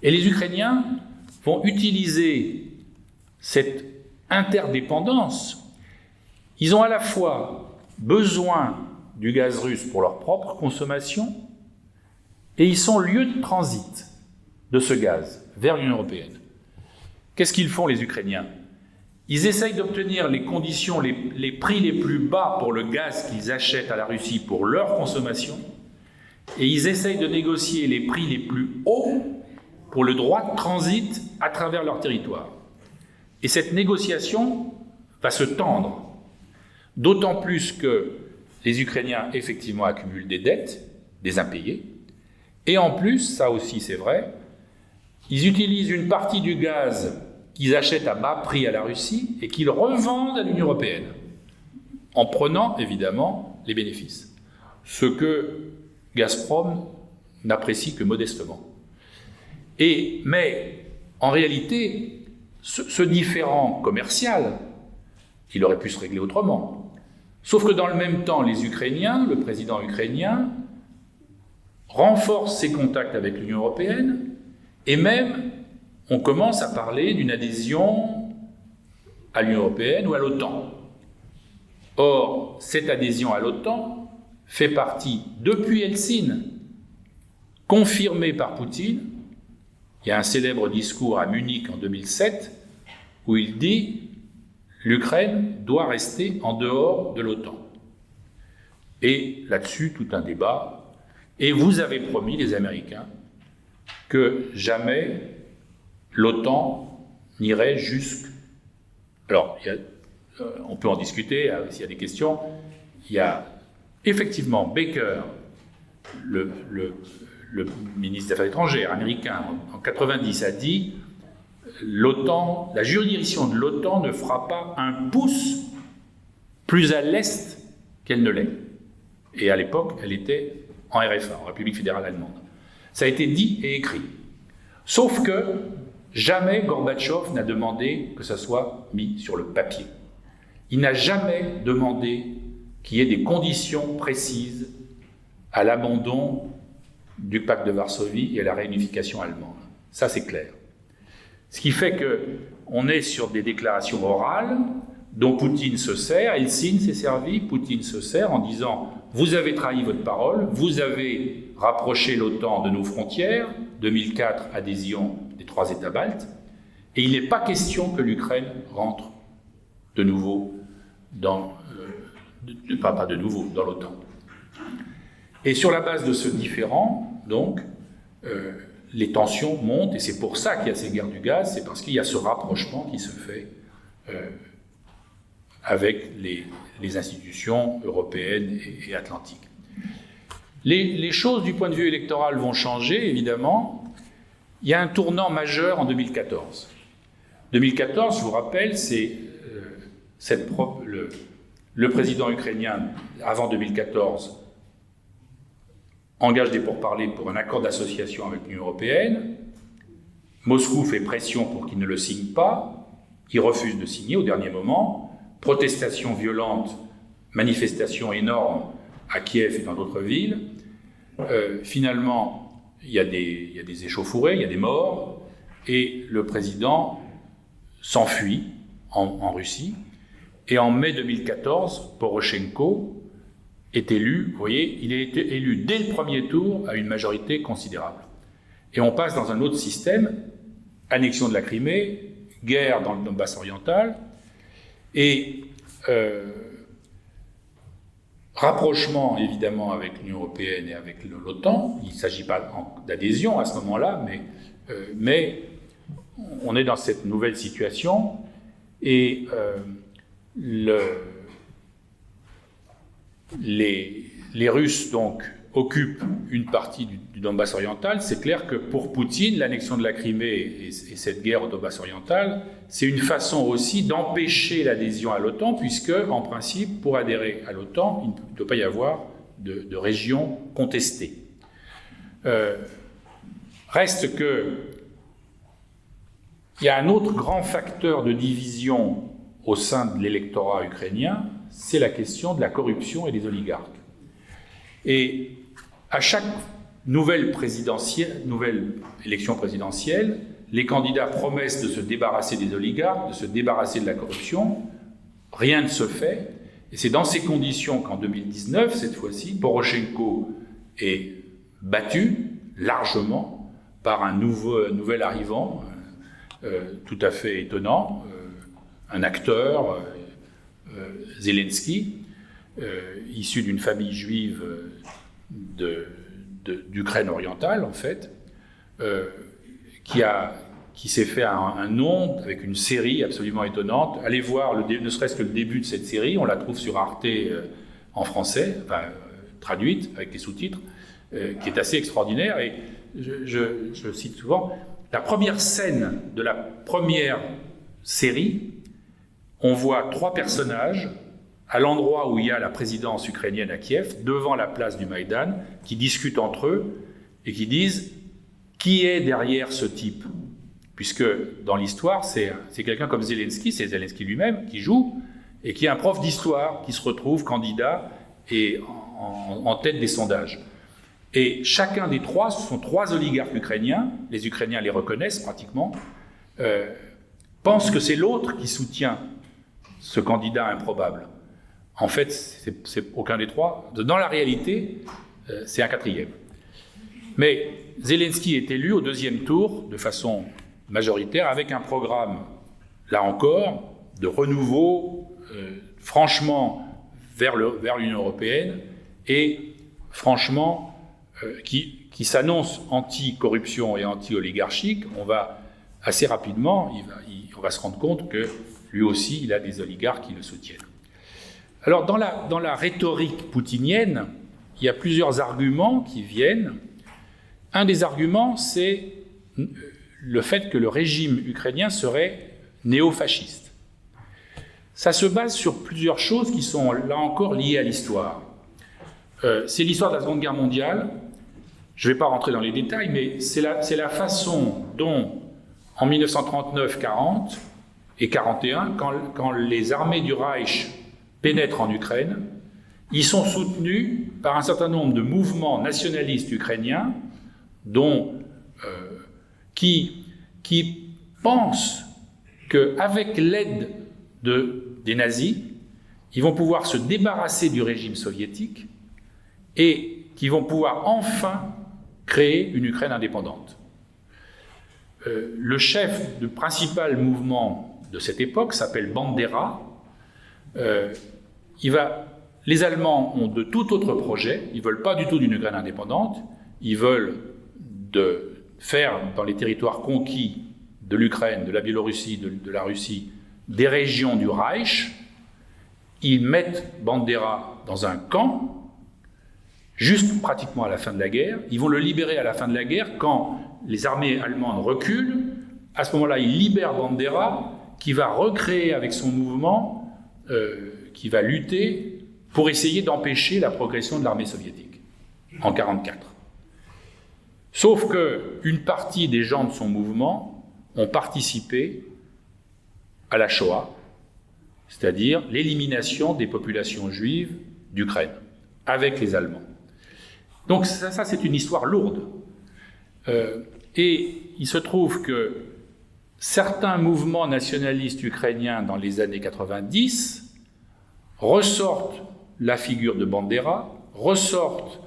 Et les Ukrainiens vont utiliser cette interdépendance. Ils ont à la fois besoin du gaz russe pour leur propre consommation, et ils sont lieu de transit de ce gaz vers l'Union européenne. Qu'est-ce qu'ils font, les Ukrainiens? Ils essayent d'obtenir les conditions, les prix les plus bas pour le gaz qu'ils achètent à la Russie pour leur consommation, et ils essayent de négocier les prix les plus hauts pour le droit de transit à travers leur territoire. Et cette négociation va se tendre, d'autant plus que les Ukrainiens, effectivement, accumulent des dettes, des impayés, et en plus, ça aussi c'est vrai, ils utilisent une partie du gaz qu'ils achètent à bas prix à la Russie et qu'ils revendent à l'Union européenne, en prenant évidemment les bénéfices. Ce que Gazprom n'apprécie que modestement. Mais en réalité, ce différend commercial, il aurait pu se régler autrement. Sauf que dans le même temps, les Ukrainiens, le président ukrainien, renforce ses contacts avec l'Union européenne, et même on commence à parler d'une adhésion à l'Union européenne ou à l'OTAN. Or, cette adhésion à l'OTAN fait partie, depuis Helsinki, confirmée par Poutine. Il y a un célèbre discours à Munich en 2007 où il dit « l'Ukraine doit rester en dehors de l'OTAN ». Et là-dessus, tout un débat. Et vous avez promis, les Américains, que jamais l'OTAN n'irait jusque... Alors, on peut en discuter s'il y a des questions. Il y a effectivement Baker, le ministre des Affaires étrangères américain, en 90, a dit l'OTAN, la juridiction de l'OTAN ne fera pas un pouce plus à l'est qu'elle ne l'est. Et à l'époque, elle était en RFA, en République fédérale allemande. Ça a été dit et écrit. Sauf que jamais Gorbatchev n'a demandé que ça soit mis sur le papier. Il n'a jamais demandé qu'il y ait des conditions précises à l'abandon du pacte de Varsovie et à la réunification allemande. Ça, c'est clair. Ce qui fait qu'on est sur des déclarations orales dont Poutine se sert, Helsinki s'est servi, Poutine se sert en disant « Vous avez trahi votre parole, vous avez rapproché l'OTAN de nos frontières, 2004, adhésion des 3 États baltes, et il n'est pas question que l'Ukraine rentre de nouveau dans l'OTAN. » Et sur la base de ce différend, donc, les tensions montent, et c'est pour ça qu'il y a ces guerres du gaz, c'est parce qu'il y a ce rapprochement qui se fait avec les institutions européennes et atlantiques. Les choses du point de vue électoral vont changer, évidemment. Il y a un tournant majeur en 2014. 2014, je vous rappelle, c'est le président ukrainien, avant 2014, engage des pourparlers pour un accord d'association avec l'Union européenne. Moscou fait pression pour qu'il ne le signe pas. Il refuse de signer au dernier moment. Protestations violentes, manifestations énormes à Kiev et dans d'autres villes. Finalement, il y a des échauffourées, il y a des morts, et le président s'enfuit en Russie. Et en mai 2014, Poroshenko est élu, vous voyez, il a été élu dès le premier tour à une majorité considérable. Et on passe dans un autre système annexion de la Crimée, guerre dans le Donbass oriental, et rapprochement évidemment avec l'Union européenne et avec l'OTAN. Il ne s'agit pas d'adhésion à ce moment-là, mais on est dans cette nouvelle situation, et les Russes donc occupent une partie du Donbass oriental. C'est clair que pour Poutine, l'annexion de la Crimée et cette guerre au Donbass oriental, c'est une façon aussi d'empêcher l'adhésion à l'OTAN, puisque, en principe, pour adhérer à l'OTAN, il ne peut pas y avoir de région contestée. Reste que il y a un autre grand facteur de division au sein de l'électorat ukrainien, c'est la question de la corruption et des oligarques. Et à chaque nouvelle élection présidentielle, les candidats promettent de se débarrasser des oligarques, de se débarrasser de la corruption. Rien ne se fait. Et c'est dans ces conditions qu'en 2019, cette fois-ci, Porochenko est battu largement par un nouvel arrivant, tout à fait étonnant, un acteur, Zelensky, issu d'une famille juive d'Ukraine orientale, en fait, qui s'est fait un nom avec une série absolument étonnante. Allez voir ne serait-ce que le début de cette série, on la trouve sur Arte en français, traduite avec les sous-titres, qui est assez extraordinaire. Et je cite souvent, la première scène de la première série, on voit 3 personnages à l'endroit où il y a la présidence ukrainienne à Kiev, devant la place du Maïdan, qui discutent entre eux et qui disent qui est derrière ce type. Puisque dans l'histoire, c'est quelqu'un comme Zelensky, c'est Zelensky lui-même qui joue, et qui est un prof d'histoire qui se retrouve candidat et en tête des sondages. Et chacun des 3, ce sont 3 oligarques ukrainiens, les Ukrainiens les reconnaissent pratiquement, pensent que c'est l'autre qui soutient ce candidat improbable. En fait, c'est aucun des 3. Dans la réalité, c'est un 4e. Mais Zelensky est élu au 2e tour de façon majoritaire avec un programme, là encore, de renouveau, franchement, vers l'Union européenne et franchement, qui s'annonce anti-corruption et anti-oligarchique. On va assez rapidement, on va se rendre compte que lui aussi, il a des oligarques qui le soutiennent. Alors, dans la rhétorique poutinienne, il y a plusieurs arguments qui viennent. Un des arguments, c'est le fait que le régime ukrainien serait néo-fasciste. Ça se base sur plusieurs choses qui sont, là encore, liées à l'histoire. C'est l'histoire de la Seconde Guerre mondiale. Je ne vais pas rentrer dans les détails, mais c'est la façon dont, en 1939-40 et 1941, quand les armées du Reich pénètrent en Ukraine, ils sont soutenus par un certain nombre de mouvements nationalistes ukrainiens qui pensent qu'avec l'aide des nazis, ils vont pouvoir se débarrasser du régime soviétique et qu'ils vont pouvoir enfin créer une Ukraine indépendante. Le chef du principal mouvement de cette époque s'appelle Bandera. Les Allemands ont de tout autre projet, ils ne veulent pas du tout d'une Ukraine indépendante, ils veulent faire dans les territoires conquis de l'Ukraine, de la Biélorussie, de la Russie, des régions du Reich. Ils mettent Bandera dans un camp, juste pratiquement à la fin de la guerre. Ils vont le libérer à la fin de la guerre quand les armées allemandes reculent. À ce moment-là, ils libèrent Bandera, qui va recréer avec son mouvement, qui va lutter pour essayer d'empêcher la progression de l'armée soviétique en 1944. Sauf qu'une partie des gens de son mouvement ont participé à la Shoah, c'est-à-dire l'élimination des populations juives d'Ukraine, avec les Allemands. Donc ça c'est une histoire lourde. Et il se trouve que certains mouvements nationalistes ukrainiens dans les années 90 ressortent la figure de Bandera, ressortent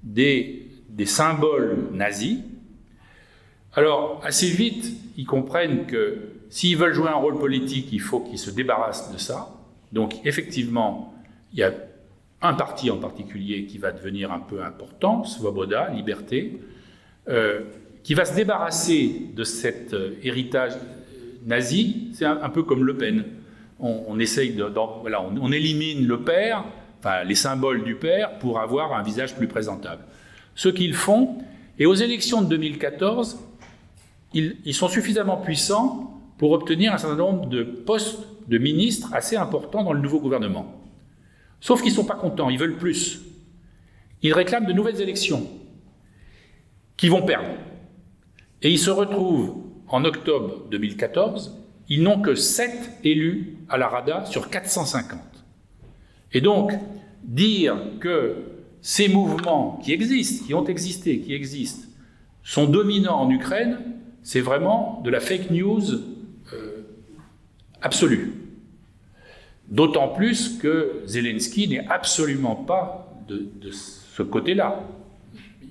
des symboles nazis, Alors, assez vite, ils comprennent que s'ils veulent jouer un rôle politique, il faut qu'ils se débarrassent de ça. Donc, effectivement, il y a un parti en particulier qui va devenir un peu important, Svoboda, Liberté, qui va se débarrasser de cet héritage nazi. C'est un peu comme Le Pen. On essaye voilà, on élimine le père, enfin les symboles du père, pour avoir un visage plus présentable. Ce qu'ils font, et aux élections de 2014, ils sont suffisamment puissants pour obtenir un certain nombre de postes de ministres assez importants dans le nouveau gouvernement. Sauf qu'ils ne sont pas contents, ils veulent plus. Ils réclament de nouvelles élections, qu'ils vont perdre. Et ils se retrouvent en octobre 2014, ils n'ont que 7 élus à la Rada sur 450. Et donc, dire que ces mouvements qui existent, qui ont existé, qui existent, sont dominants en Ukraine, c'est vraiment de la fake news absolue. D'autant plus que Zelensky n'est absolument pas de ce côté-là.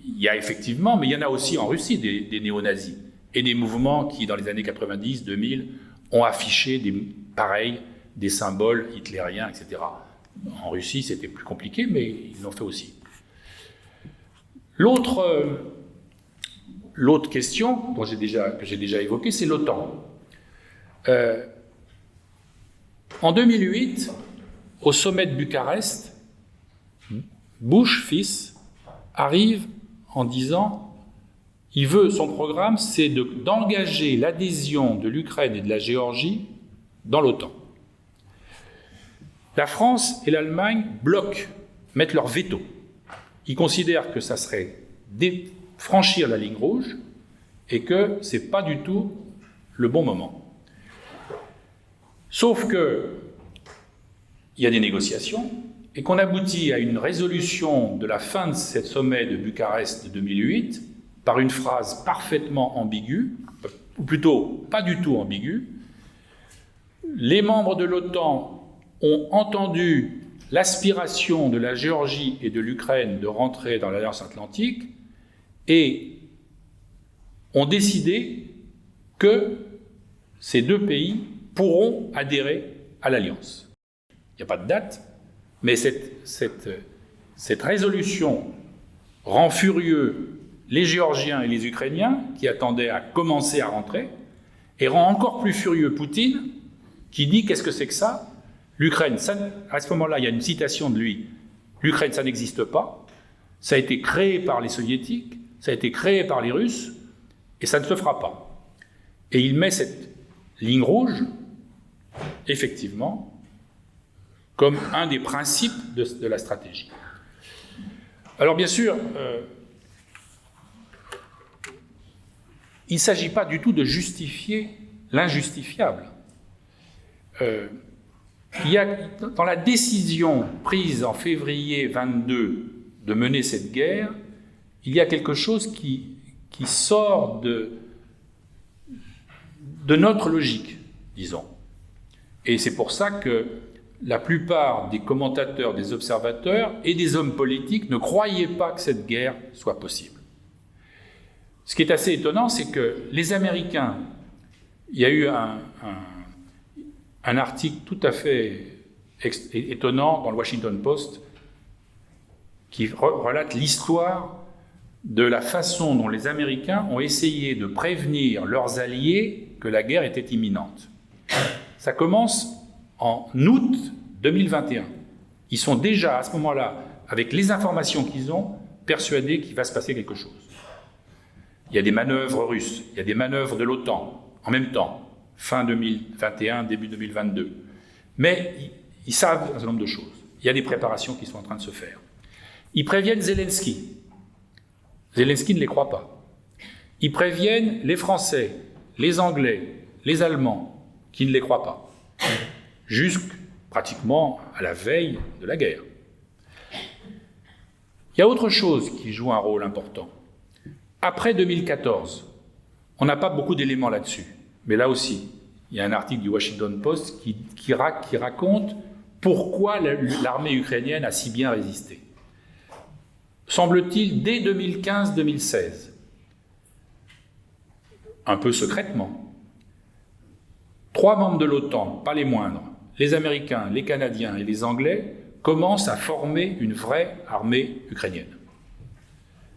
Il y a effectivement, mais il y en a aussi en Russie des néo-nazis et des mouvements qui, dans les années 90, 2000, ont affiché des symboles hitlériens, etc. En Russie, c'était plus compliqué, mais ils l'ont fait aussi. L'autre question que j'ai déjà évoquée, c'est l'OTAN. En 2008, au sommet de Bucarest, Bush, fils, arrive en disant, son programme, c'est d'engager l'adhésion de l'Ukraine et de la Géorgie dans l'OTAN. La France et l'Allemagne mettent leur veto. Ils considèrent que ça serait franchir la ligne rouge et que ce n'est pas du tout le bon moment. Sauf que il y a des négociations et qu'on aboutit à une résolution de la fin de ce sommet de Bucarest de 2008 par une phrase parfaitement ambiguë, ou plutôt pas du tout ambiguë. Les membres de l'OTAN ont entendu l'aspiration de la Géorgie et de l'Ukraine de rentrer dans l'Alliance Atlantique et ont décidé que ces deux pays pourront adhérer à l'Alliance. Il n'y a pas de date, mais cette résolution rend furieux les Géorgiens et les Ukrainiens qui attendaient à commencer à rentrer et rend encore plus furieux Poutine qui dit qu'est-ce que c'est que ça ? L'Ukraine, à ce moment-là, il y a une citation de lui, l'Ukraine, ça n'existe pas, ça a été créé par les Soviétiques, ça a été créé par les Russes, et ça ne se fera pas. Et il met cette ligne rouge, effectivement, comme un des principes de la stratégie. Alors bien sûr, il ne s'agit pas du tout de justifier l'injustifiable. Il y a, dans la décision prise en février 22 de mener cette guerre, il y a quelque chose qui sort de notre logique, disons. Et c'est pour ça que la plupart des commentateurs, des observateurs et des hommes politiques ne croyaient pas que cette guerre soit possible. Ce qui est assez étonnant, c'est que les Américains, il y a eu un article tout à fait étonnant dans le Washington Post qui relate l'histoire de la façon dont les Américains ont essayé de prévenir leurs alliés que la guerre était imminente. Ça commence en août 2021. Ils sont déjà, à ce moment-là, avec les informations qu'ils ont, persuadés qu'il va se passer quelque chose. Il y a des manœuvres russes, il y a des manœuvres de l'OTAN, en même temps, fin 2021, début 2022. Mais ils savent un certain nombre de choses. Il y a des préparations qui sont en train de se faire. Ils préviennent Zelensky. Zelensky ne les croit pas. Ils préviennent les Français, les Anglais, les Allemands, qui ne les croient pas. Jusque pratiquement à la veille de la guerre. Il y a autre chose qui joue un rôle important. Après 2014, on n'a pas beaucoup d'éléments là-dessus, mais là aussi, il y a un article du Washington Post qui raconte pourquoi l'armée ukrainienne a si bien résisté. Semble-t-il, dès 2015-2016, un peu secrètement, 3 membres de l'OTAN, pas les moindres, les Américains, les Canadiens et les Anglais, commencent à former une vraie armée ukrainienne.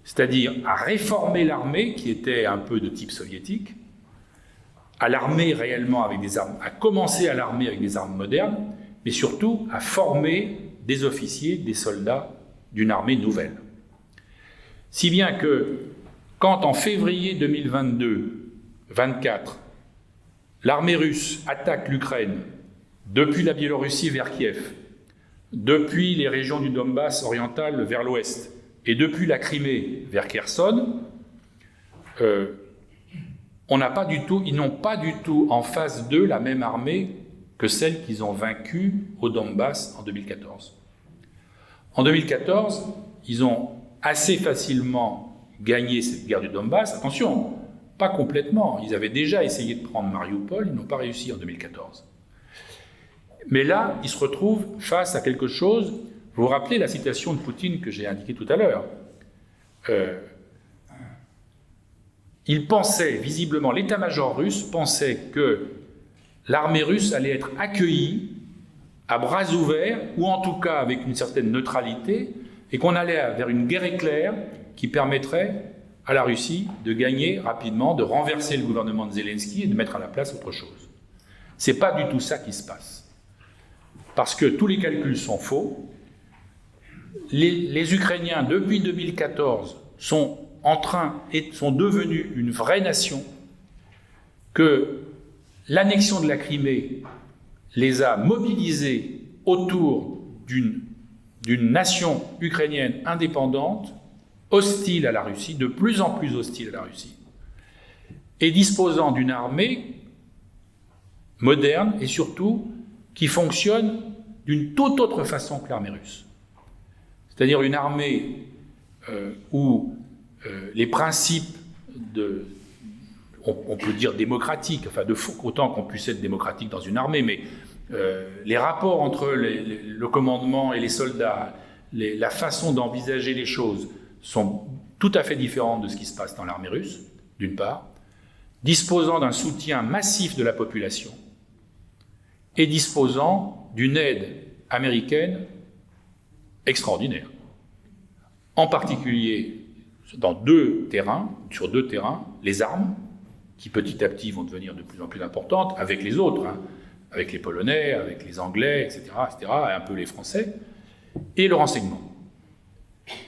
C'est-à-dire à réformer l'armée qui était un peu de type soviétique, à l'armer réellement avec des armes, à commencer à l'armer avec des armes modernes, mais surtout à former des officiers, des soldats d'une armée nouvelle. Si bien que, quand en février 2022-24, l'armée russe attaque l'Ukraine depuis la Biélorussie vers Kiev, depuis les régions du Donbass oriental vers l'ouest, et depuis la Crimée vers Kherson, ils n'ont pas du tout en face d'eux la même armée que celle qu'ils ont vaincue au Donbass en 2014. En 2014, ils ont assez facilement gagné cette guerre du Donbass. Attention, pas complètement. Ils avaient déjà essayé de prendre Mariupol, ils n'ont pas réussi en 2014. Mais là, ils se retrouvent face à quelque chose. Vous vous rappelez la citation de Poutine que j'ai indiquée tout à l'heure. Il pensait, visiblement, l'état-major russe pensait que l'armée russe allait être accueillie à bras ouverts, ou en tout cas avec une certaine neutralité, et qu'on allait vers une guerre éclair qui permettrait à la Russie de gagner rapidement, de renverser le gouvernement de Zelensky et de mettre à la place autre chose. Ce n'est pas du tout ça qui se passe. Parce que tous les calculs sont faux. Les Ukrainiens, depuis 2014, sont devenus une vraie nation, que l'annexion de la Crimée les a mobilisés autour d'une nation ukrainienne indépendante, hostile à la Russie, de plus en plus hostile à la Russie, et disposant d'une armée moderne et surtout qui fonctionne d'une toute autre façon que l'armée russe. C'est-à-dire une armée où les principes on peut dire démocratiques, enfin autant qu'on puisse être démocratique dans une armée, mais les rapports entre le commandement et les soldats, la façon d'envisager les choses sont tout à fait différentes de ce qui se passe dans l'armée russe, d'une part, disposant d'un soutien massif de la population et disposant d'une aide américaine extraordinaire. En particulier sur deux terrains, les armes, qui petit à petit vont devenir de plus en plus importantes, avec les autres, avec les Polonais, avec les Anglais, etc., et un peu les Français, et le renseignement.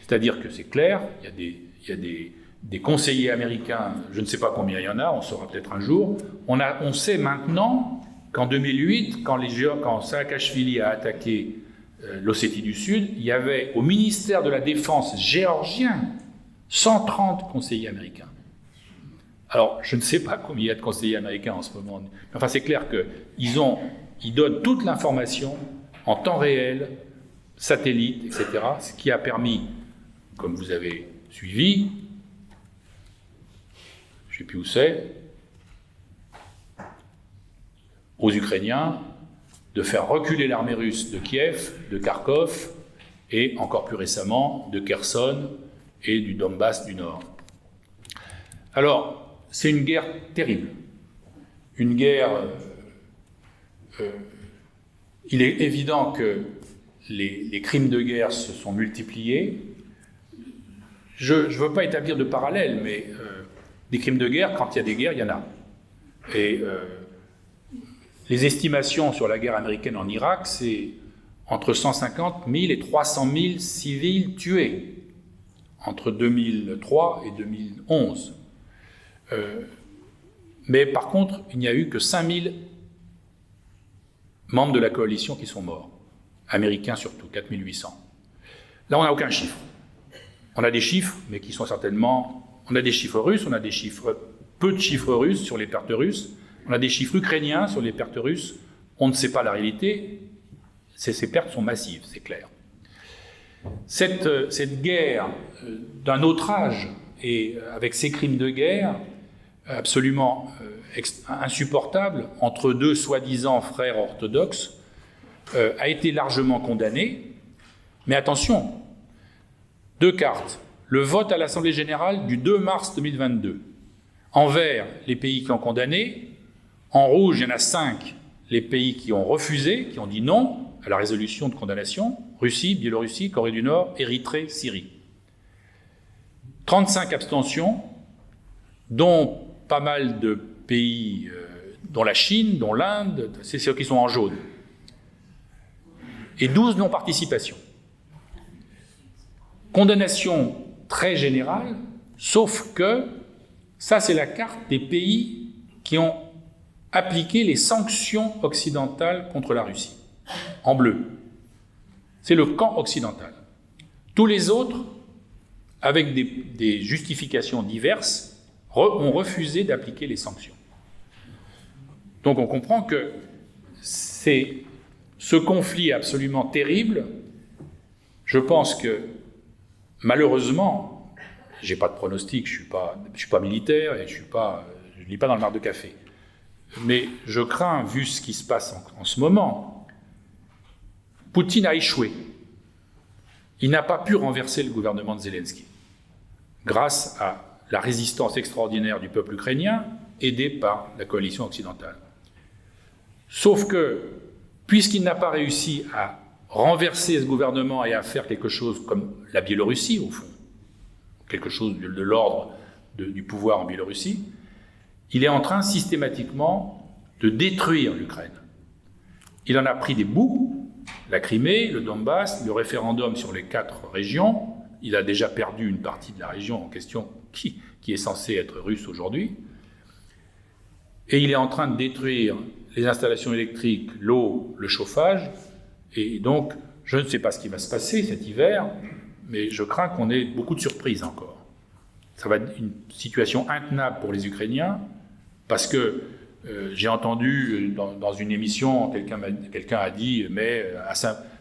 C'est-à-dire que c'est clair, il y a des conseillers américains, je ne sais pas combien il y en a, on saura peut-être un jour. On sait maintenant qu'en 2008, quand Saakashvili a attaqué l'Ossétie du Sud, il y avait au ministère de la Défense géorgien 130 conseillers américains. Alors, je ne sais pas combien il y a de conseillers américains en ce moment. Enfin, c'est clair qu'ils donnent toute l'information en temps réel, satellite, etc., ce qui a permis, comme vous avez suivi, je ne sais plus où c'est, aux Ukrainiens de faire reculer l'armée russe de Kiev, de Kharkov, et encore plus récemment de Kherson et du Donbass du Nord. Alors, c'est une guerre terrible. Une guerre... il est évident que les crimes de guerre se sont multipliés. Je ne veux pas établir de parallèle, mais des crimes de guerre, quand il y a des guerres, il y en a. Et les estimations sur la guerre américaine en Irak, c'est entre 150 000 et 300 000 civils tués entre 2003 et 2011. Mais par contre, il n'y a eu que 5 000 membres de la coalition qui sont morts, américains surtout, 4 800. Là, on n'a aucun chiffre. On a des chiffres, mais qui sont certainement... On a des chiffres russes, on a des chiffres, peu de chiffres russes sur les pertes russes, on a des chiffres ukrainiens sur les pertes russes, on ne sait pas la réalité, ces pertes sont massives, c'est clair. Cette guerre d'un autre âge, et avec ces crimes de guerre absolument insupportables, entre deux soi-disant frères orthodoxes, a été largement condamnée. Mais attention, 2 cartes. Le vote à l'Assemblée générale du 2 mars 2022, En vert, les pays qui ont condamné. En rouge, il y en a 5, les pays qui ont refusé, qui ont dit non à la résolution de condamnation. Russie, Biélorussie, Corée du Nord, Érythrée, Syrie. 35 abstentions, dont pas mal de pays, dont la Chine, dont l'Inde, c'est ceux qui sont en jaune. Et 12 non-participations. Condamnation très générale, sauf que ça, c'est la carte des pays qui ont appliqué les sanctions occidentales contre la Russie. En bleu. C'est le camp occidental. Tous les autres, avec des justifications diverses, ont refusé d'appliquer les sanctions. Donc on comprend que c'est ce conflit absolument terrible. Je pense que, malheureusement, j'ai pas de pronostic, je suis pas militaire et je lis pas dans le marc de café. Mais je crains, vu ce qui se passe en ce moment, Poutine a échoué. Il n'a pas pu renverser le gouvernement de Zelensky, grâce à la résistance extraordinaire du peuple ukrainien, aidé par la coalition occidentale. Sauf que, puisqu'il n'a pas réussi à renverser ce gouvernement et à faire quelque chose comme la Biélorussie, au fond, quelque chose de l'ordre du pouvoir en Biélorussie, il est en train systématiquement de détruire l'Ukraine. Il en a pris des bouts, la Crimée, le Donbass, le référendum sur les 4 régions. Il a déjà perdu une partie de la région en question qui est censée être russe aujourd'hui. Et il est en train de détruire les installations électriques, l'eau, le chauffage. Et donc, je ne sais pas ce qui va se passer cet hiver, mais je crains qu'on ait beaucoup de surprises encore. Ça va être une situation intenable pour les Ukrainiens, parce que j'ai entendu dans une émission, quelqu'un a dit, mais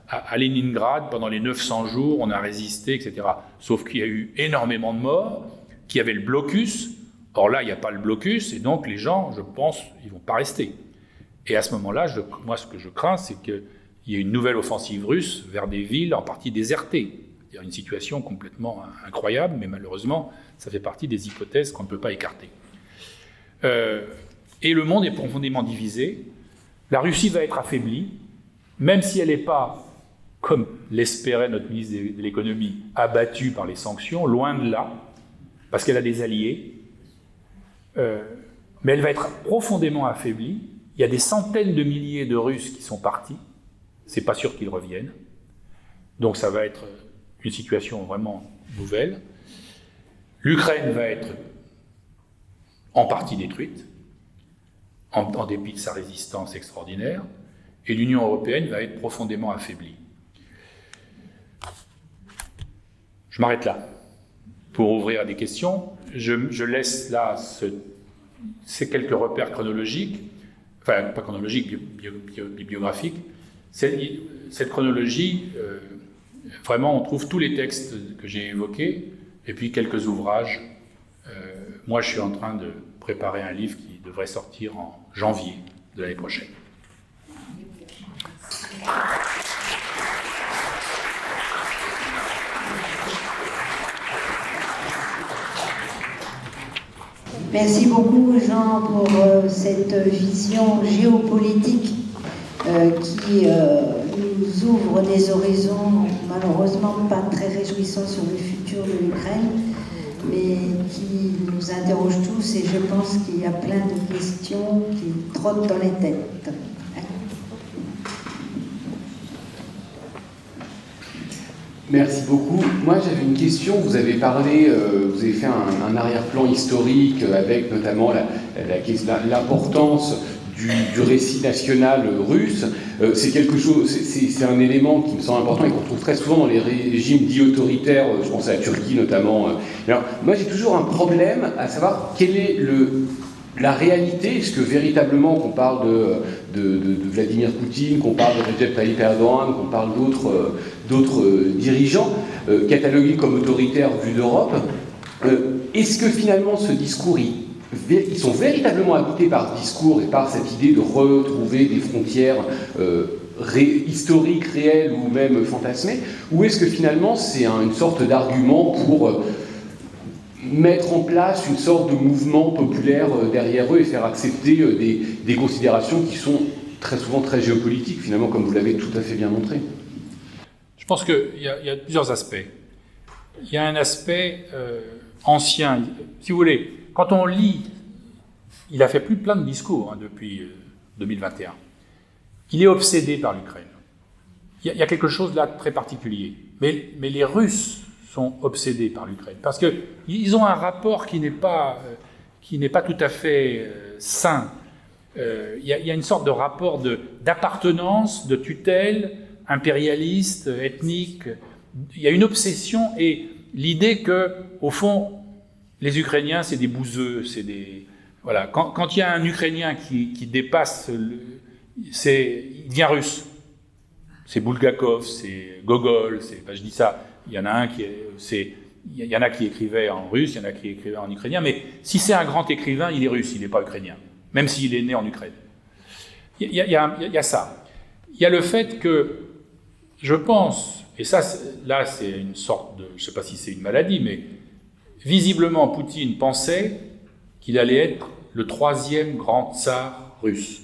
à Leningrad, pendant les 900 jours, on a résisté, etc. Sauf qu'il y a eu énormément de morts, qu'il y avait le blocus. Or là, il n'y a pas le blocus, et donc les gens, je pense, ils ne vont pas rester. Et à ce moment-là, moi, ce que je crains, c'est qu'il y ait une nouvelle offensive russe vers des villes en partie désertées. C'est-à-dire une situation complètement incroyable, mais malheureusement, ça fait partie des hypothèses qu'on ne peut pas écarter. Et le monde est profondément divisé. La Russie va être affaiblie, même si elle n'est pas, comme l'espérait notre ministre de l'économie, abattue par les sanctions, loin de là, parce qu'elle a des alliés. Mais elle va être profondément affaiblie. Il y a des centaines de milliers de Russes qui sont partis. C'est pas sûr qu'ils reviennent. Donc ça va être une situation vraiment nouvelle. L'Ukraine va être en partie détruite, en dépit de sa résistance extraordinaire, et l'Union européenne va être profondément affaiblie. Je m'arrête là pour ouvrir à des questions. Je laisse là ces quelques repères chronologiques, enfin pas chronologiques, bibliographiques. Cette chronologie, vraiment on trouve tous les textes que j'ai évoqués, et puis quelques ouvrages. Moi je suis en train de préparer un livre qui devrait sortir en janvier de l'année prochaine. Merci beaucoup Jean pour cette vision géopolitique qui nous ouvre des horizons malheureusement pas très réjouissants sur le futur de l'Ukraine, mais qui nous interroge tous, et je pense qu'il y a plein de questions qui trottent dans les têtes. Merci beaucoup. Moi, j'avais une question. Vous avez parlé, vous avez fait un arrière-plan historique avec notamment l'importance du récit national russe. C'est quelque chose, c'est un élément qui me semble important et qu'on trouve très souvent dans les régimes dits autoritaires. Je pense à la Turquie notamment. Alors, moi, j'ai toujours un problème à savoir quelle est la réalité. Est-ce que véritablement, qu'on parle de Vladimir Poutine, qu'on parle de Recep Tayyip Erdogan, qu'on parle d'autres dirigeants catalogués comme autoritaires vus d'Europe, est-ce que finalement ce discours, ils sont véritablement habités par ce discours et par cette idée de retrouver des frontières historiques, réelles ou même fantasmées, ou est-ce que finalement c'est une sorte d'argument pour mettre en place une sorte de mouvement populaire derrière eux et faire accepter des considérations qui sont très souvent très géopolitiques, finalement, comme vous l'avez tout à fait bien montré. Je pense qu'il y a plusieurs aspects. Il y a un aspect ancien. Si vous voulez, quand on lit, il a fait plein de discours depuis 2021. Il est obsédé par l'Ukraine. Il y a quelque chose là de très particulier. Mais les Russes sont obsédés par l'Ukraine parce qu'ils ont un rapport qui n'est pas tout à fait sain. Il y a une sorte de rapport d'appartenance, de tutelle, impérialiste, ethnique. Il y a une obsession et l'idée que, au fond, les Ukrainiens, c'est des bouseux, c'est des... Voilà. Quand il y a un Ukrainien qui dépasse, il devient russe. C'est Bulgakov, c'est Gogol, je dis ça, il y en a qui écrivaient en russe, il y en a qui écrivaient en ukrainien, mais si c'est un grand écrivain, il est russe, il n'est pas ukrainien, même s'il est né en Ukraine. Il y a ça. Il y a le fait que, je pense, et ça, là, c'est une sorte de, je ne sais pas si c'est une maladie, mais visiblement, Poutine pensait qu'il allait être le 3e grand tsar russe.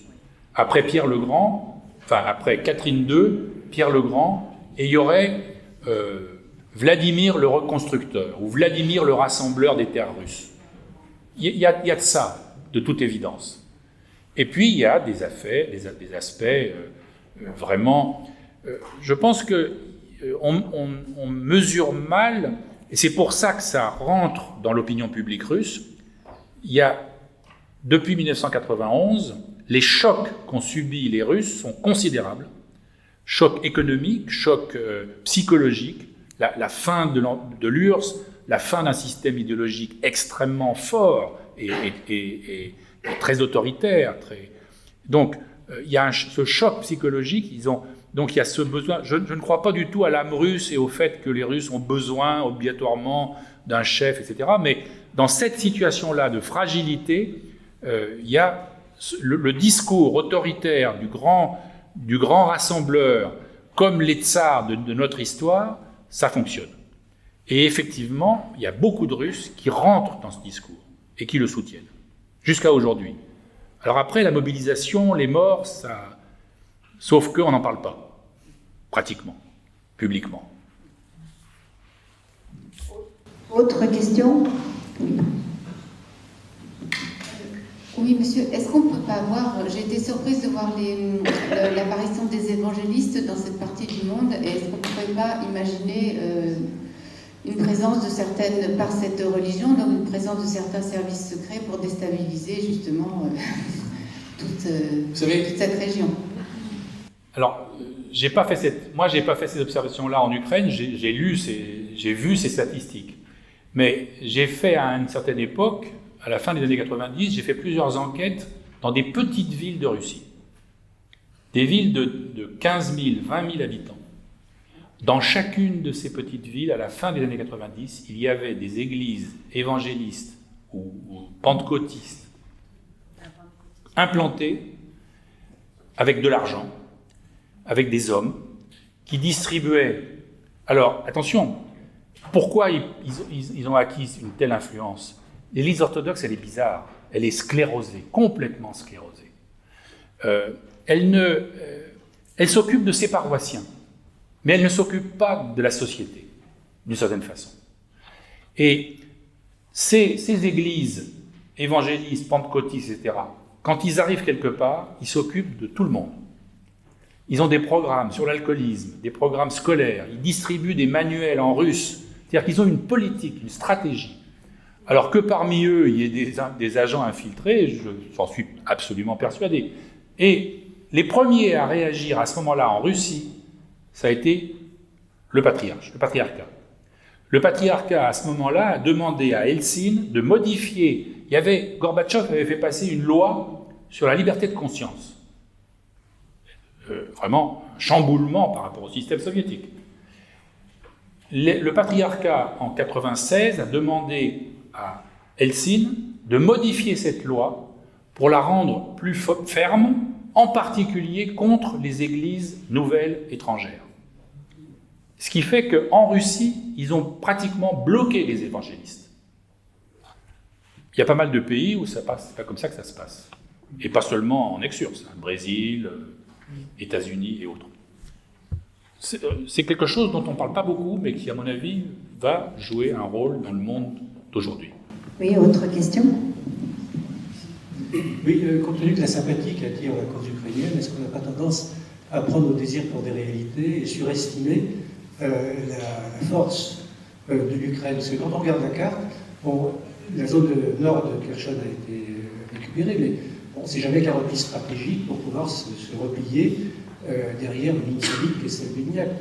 Après Pierre le Grand, enfin après Catherine II, Pierre le Grand, et il y aurait Vladimir le Reconstructeur, ou Vladimir le Rassembleur des terres russes. Il y a de ça, de toute évidence. Et puis il y a des aspects vraiment... je pense qu'on mesure mal, et c'est pour ça que ça rentre dans l'opinion publique russe. Il y a, depuis 1991, les chocs qu'ont subis les Russes sont considérables. Choc économique, choc psychologique, la fin de l'URSS, la fin d'un système idéologique extrêmement fort et très autoritaire. Donc, il y a ce choc psychologique. Donc, il y a ce besoin. Je ne crois pas du tout à l'âme russe et au fait que les Russes ont besoin obligatoirement d'un chef, etc. Mais dans cette situation-là de fragilité, il y a le discours autoritaire du grand rassembleur, comme les tsars de notre histoire, ça fonctionne. Et effectivement, il y a beaucoup de Russes qui rentrent dans ce discours et qui le soutiennent, jusqu'à aujourd'hui. Alors après, la mobilisation, les morts, ça... Sauf qu'on n'en parle pas, pratiquement, publiquement. Autre question ? Oui, monsieur, est-ce qu'on ne peut pas voir, j'ai été surprise de voir l'apparition des évangélistes dans cette partie du monde, et est-ce qu'on ne pourrait pas imaginer une présence de certaines, par cette religion, donc une présence de certains services secrets pour déstabiliser justement toute cette région? Alors, j'ai pas fait ces observations-là en Ukraine, j'ai vu ces statistiques. Mais j'ai fait à une certaine époque, à la fin des années 90, j'ai fait plusieurs enquêtes dans des petites villes de Russie. Des villes de 15 000, 20 000 habitants. Dans chacune de ces petites villes, à la fin des années 90, il y avait des églises évangélistes ou pentecôtistes implantées avec de l'argent, avec des hommes qui distribuaient. Alors, attention, pourquoi ils ont acquis une telle influence? L'Église orthodoxe, elle est bizarre, elle est sclérosée, complètement sclérosée. Elle s'occupe de ses paroissiens, mais elle ne s'occupe pas de la société, d'une certaine façon. Et ces églises évangélistes, pentecôtistes, etc., quand ils arrivent quelque part, ils s'occupent de tout le monde. Ils ont des programmes sur l'alcoolisme, des programmes scolaires, ils distribuent des manuels en russe, c'est-à-dire qu'ils ont une politique, une stratégie. Alors que parmi eux, il y ait des agents infiltrés, j'en suis absolument persuadé. Et les premiers à réagir à ce moment-là en Russie, ça a été le patriarcat. Le patriarcat, à ce moment-là, a demandé à Helsinki de modifier. Gorbatchev avait fait passer une loi sur la liberté de conscience. Vraiment un chamboulement par rapport au système soviétique. Le patriarcat, en 1996, a demandé à Helsinki de modifier cette loi pour la rendre plus ferme, en particulier contre les églises nouvelles étrangères. Ce qui fait qu'en Russie, ils ont pratiquement bloqué les évangélistes. Il y a pas mal de pays où ça passe, c'est pas comme ça que ça se passe. Et pas seulement en ex-URSS, Brésil, États-Unis et autres. C'est quelque chose dont on ne parle pas beaucoup, mais qui, à mon avis, va jouer un rôle dans le monde d'aujourd'hui. Oui, autre question? Oui, compte tenu de la sympathie qu'attire la cause ukrainienne, est-ce qu'on n'a pas tendance à prendre nos désirs pour des réalités et surestimer la force de l'Ukraine? Parce que quand on regarde la carte, bon, la zone nord de Kherson a été récupérée, mais on ne sait jamais qu'un repli stratégique pour pouvoir se replier derrière une ligne solide qui est celle du Dniepr.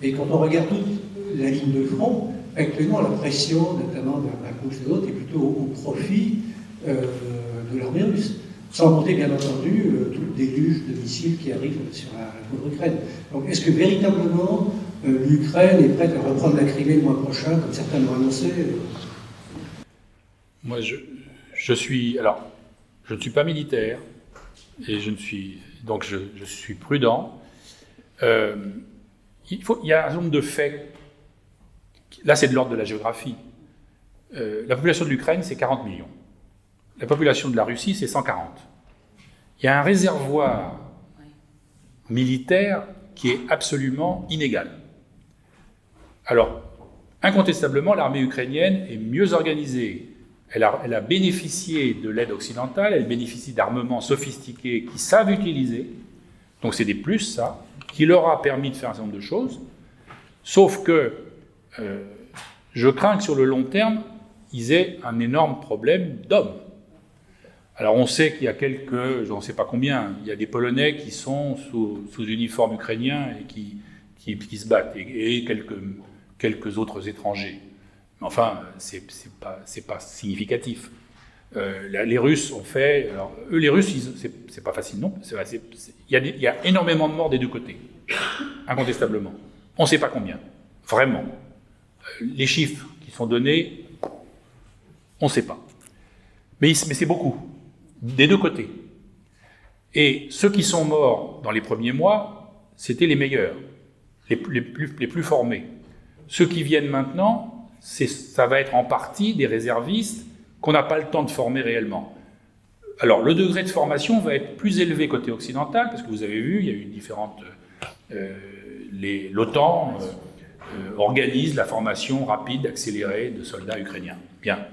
Et quand on regarde toute la ligne de front, actuellement la pression, notamment d'un gauche et de l'autre, est plutôt au profit de l'armée russe. Sans compter, bien entendu, tout le déluge de missiles qui arrivent sur la pauvre Ukraine. Donc, est-ce que véritablement l'Ukraine est prête à reprendre la Crimée le mois prochain, comme certains l'ont annoncé? Moi, je ne suis pas militaire, et je suis prudent. Il y a un certain nombre de faits. Là, c'est de l'ordre de la géographie. La population de l'Ukraine, c'est 40 millions. La population de la Russie, c'est 140. Il y a un réservoir militaire qui est absolument inégal. Alors, incontestablement, l'armée ukrainienne est mieux organisée. Elle a bénéficié de l'aide occidentale, elle bénéficie d'armements sophistiqués qui savent utiliser. Donc c'est des plus, ça, qui leur a permis de faire un certain nombre de choses. Sauf que je crains que sur le long terme, ils aient un énorme problème d'hommes. Alors on sait qu'il y a je ne sais pas combien, il y a des Polonais qui sont sous uniforme ukrainien et qui se battent, et quelques autres étrangers. Mais enfin, c'est pas significatif. Les Russes ont fait... Alors, eux, les Russes, c'est pas facile, non. Il y a énormément de morts des deux côtés, incontestablement. On ne sait pas combien, vraiment. Les chiffres qui sont donnés, on ne sait pas. Mais c'est beaucoup, des deux côtés. Et ceux qui sont morts dans les premiers mois, c'était les meilleurs, les plus formés. Ceux qui viennent maintenant, ça va être en partie des réservistes qu'on n'a pas le temps de former réellement. Alors, le degré de formation va être plus élevé côté occidental, parce que vous avez vu, il y a eu différentes... L'OTAN organise la formation rapide, accélérée de soldats ukrainiens. Bien.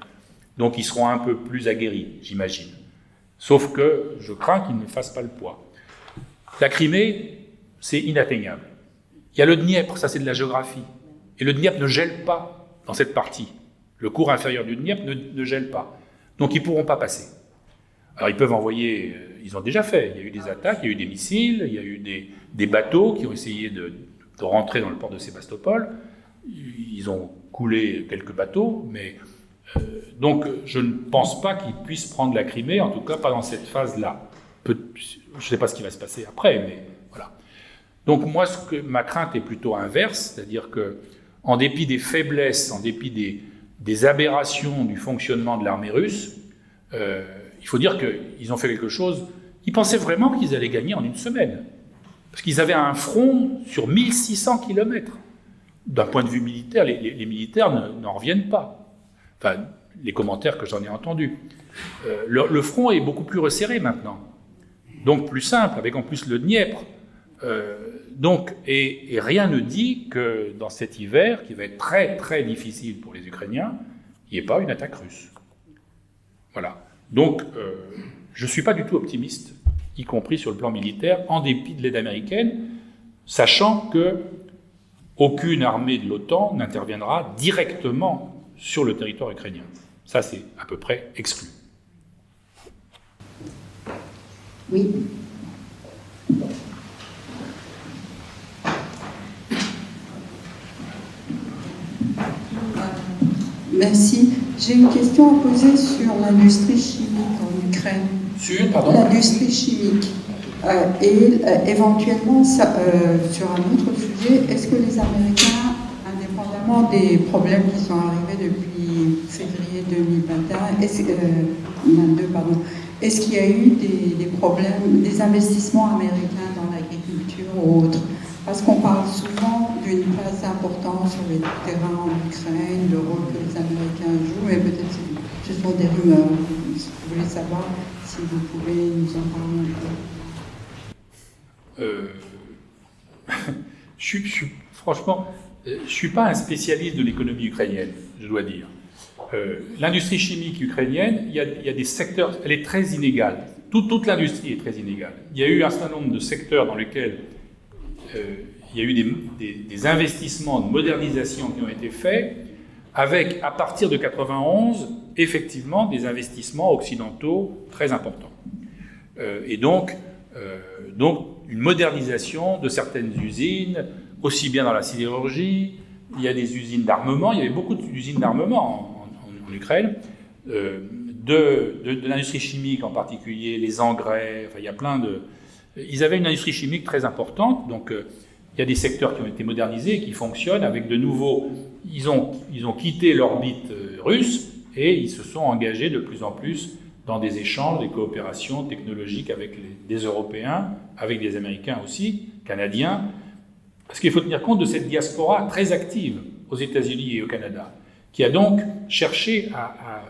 Donc, ils seront un peu plus aguerris, j'imagine. Sauf que je crains qu'ils ne fassent pas le poids. La Crimée, c'est inatteignable. Il y a le Dniepr, ça c'est de la géographie. Et le Dniepr ne gèle pas dans cette partie. Le cours inférieur du Dniepr ne gèle pas. Donc ils ne pourront pas passer. Alors ils peuvent envoyer, ils ont déjà fait, il y a eu des attaques, il y a eu des missiles, il y a eu des bateaux qui ont essayé de rentrer dans le port de Sébastopol. Ils ont coulé quelques bateaux, mais... donc je ne pense pas qu'ils puissent prendre la Crimée, en tout cas pas dans cette phase-là. Je ne sais pas ce qui va se passer après, mais voilà. Donc moi, ma crainte est plutôt inverse, c'est-à-dire que en dépit des faiblesses, en dépit des aberrations du fonctionnement de l'armée russe, il faut dire qu'ils ont fait quelque chose. Ils pensaient vraiment qu'ils allaient gagner en une semaine. Parce qu'ils avaient un front sur 1600 km. D'un point de vue militaire, les militaires n'en reviennent pas. Enfin, les commentaires que j'en ai entendus. Le front est beaucoup plus resserré maintenant. Donc plus simple, avec en plus le Dniepr. Et rien ne dit que dans cet hiver, qui va être très très difficile pour les Ukrainiens, il n'y ait pas une attaque russe. Voilà. Donc, je ne suis pas du tout optimiste, y compris sur le plan militaire, en dépit de l'aide américaine, sachant qu'aucune armée de l'OTAN n'interviendra directement sur le territoire ukrainien. Ça, c'est à peu près exclu. Oui. Merci. J'ai une question à poser sur l'industrie chimique en Ukraine. Pardon ? L'industrie chimique. Et éventuellement, sur un autre sujet, est-ce que les Américains, indépendamment des problèmes qui sont arrivés depuis février 2021, est-ce qu'il y a eu des problèmes, des investissements américains dans l'agriculture ou autre? Parce qu'on parle souvent d'une place importante sur les terrains en Ukraine, le rôle que les Américains jouent, mais peut-être c'est ce sont des rumeurs. Je voulais savoir si vous pouvez nous en parler un peu. Franchement, je ne suis pas un spécialiste de l'économie ukrainienne, je dois dire. L'industrie chimique ukrainienne, il y a des secteurs, elle est très inégale. Toute l'industrie est très inégale. Il y a eu un certain nombre de secteurs dans lesquels il y a eu des investissements de modernisation qui ont été faits, avec, à partir de 91, effectivement, des investissements occidentaux très importants. Et donc, une modernisation de certaines usines, aussi bien dans la sidérurgie, il y a des usines d'armement, il y avait beaucoup d'usines d'armement en Ukraine, de l'industrie chimique en particulier, les engrais, enfin il y a plein de... Ils avaient une industrie chimique très importante, donc il y a des secteurs qui ont été modernisés, qui fonctionnent avec de nouveaux... Ils ont quitté l'orbite russe et ils se sont engagés de plus en plus dans des échanges, des coopérations technologiques avec des Européens, avec des Américains aussi, Canadiens, parce qu'il faut tenir compte de cette diaspora très active aux États-Unis et au Canada, qui a donc cherché à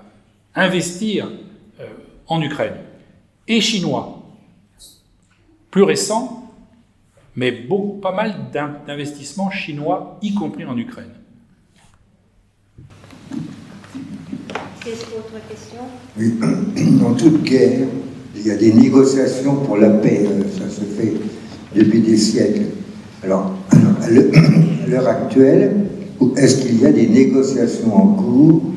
investir en Ukraine. Et chinois, plus récents, mais pas mal d'investissements chinois, y compris en Ukraine. Quelle autre question? Oui, dans toute guerre, il y a des négociations pour la paix, ça se fait depuis des siècles. Alors, à l'heure actuelle, est-ce qu'il y a des négociations en cours,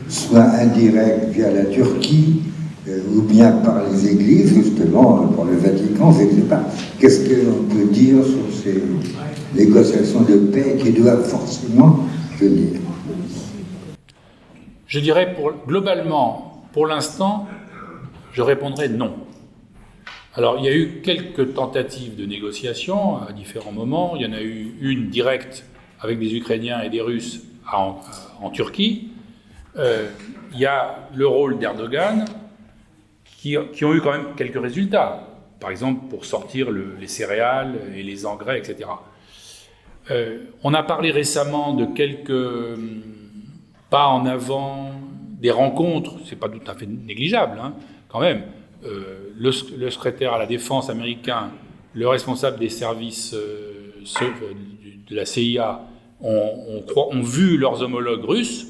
soit indirectes via la Turquie, ou bien par les églises, justement, par le Vatican, je ne sais pas. Qu'est-ce qu'on peut dire sur ces négociations de paix qui doivent forcément venir? Je dirais, globalement, pour l'instant, je répondrai non. Alors, il y a eu quelques tentatives de négociation à différents moments. Il y en a eu une directe avec des Ukrainiens et des Russes en Turquie. Il y a le rôle d'Erdogan, qui ont eu quand même quelques résultats. Par exemple, pour sortir les céréales et les engrais, etc. On a parlé récemment de quelques pas en avant, des rencontres, c'est pas tout à fait négligeable, hein, quand même. Le secrétaire à la défense américain, le responsable des services de la CIA ont vu leurs homologues russes,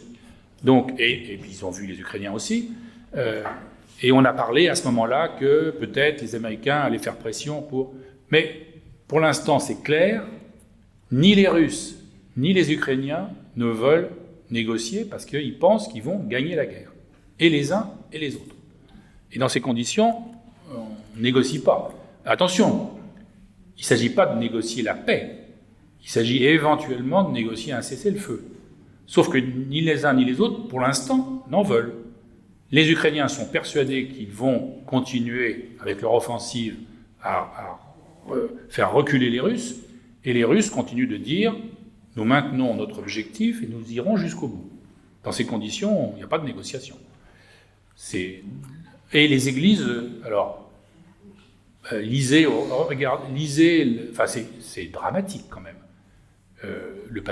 donc, et puis ils ont vu les Ukrainiens aussi, et on a parlé à ce moment-là que peut-être les Américains allaient faire pression pour... Mais pour l'instant, c'est clair, ni les Russes, ni les Ukrainiens ne veulent négocier parce qu'ils pensent qu'ils vont gagner la guerre, et les uns et les autres. Et dans ces conditions, on ne négocie pas. Attention, il ne s'agit pas de négocier la paix, il s'agit éventuellement de négocier un cessez-le-feu. Sauf que ni les uns ni les autres, pour l'instant, n'en veulent. Les Ukrainiens sont persuadés qu'ils vont continuer avec leur offensive à faire reculer les Russes, et les Russes continuent de dire « nous maintenons notre objectif et nous irons jusqu'au bout ». Dans ces conditions, il n'y a pas de négociation. Et les églises, alors, lisez, enfin c'est dramatique quand même.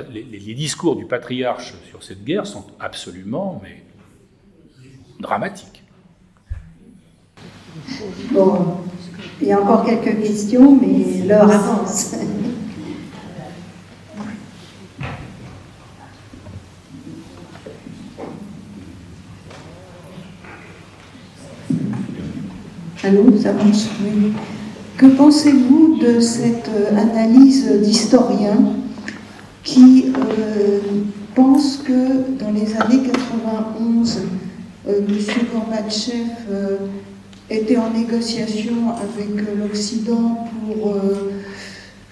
Les discours du patriarche sur cette guerre sont absolument dramatiques. Bon, il y a encore quelques questions, mais l'heure avance. Allô, ça marche? Oui. Que pensez-vous de cette analyse d'historiens qui pensent que dans les années 91, M. Gorbatchev était en négociation avec l'Occident pour,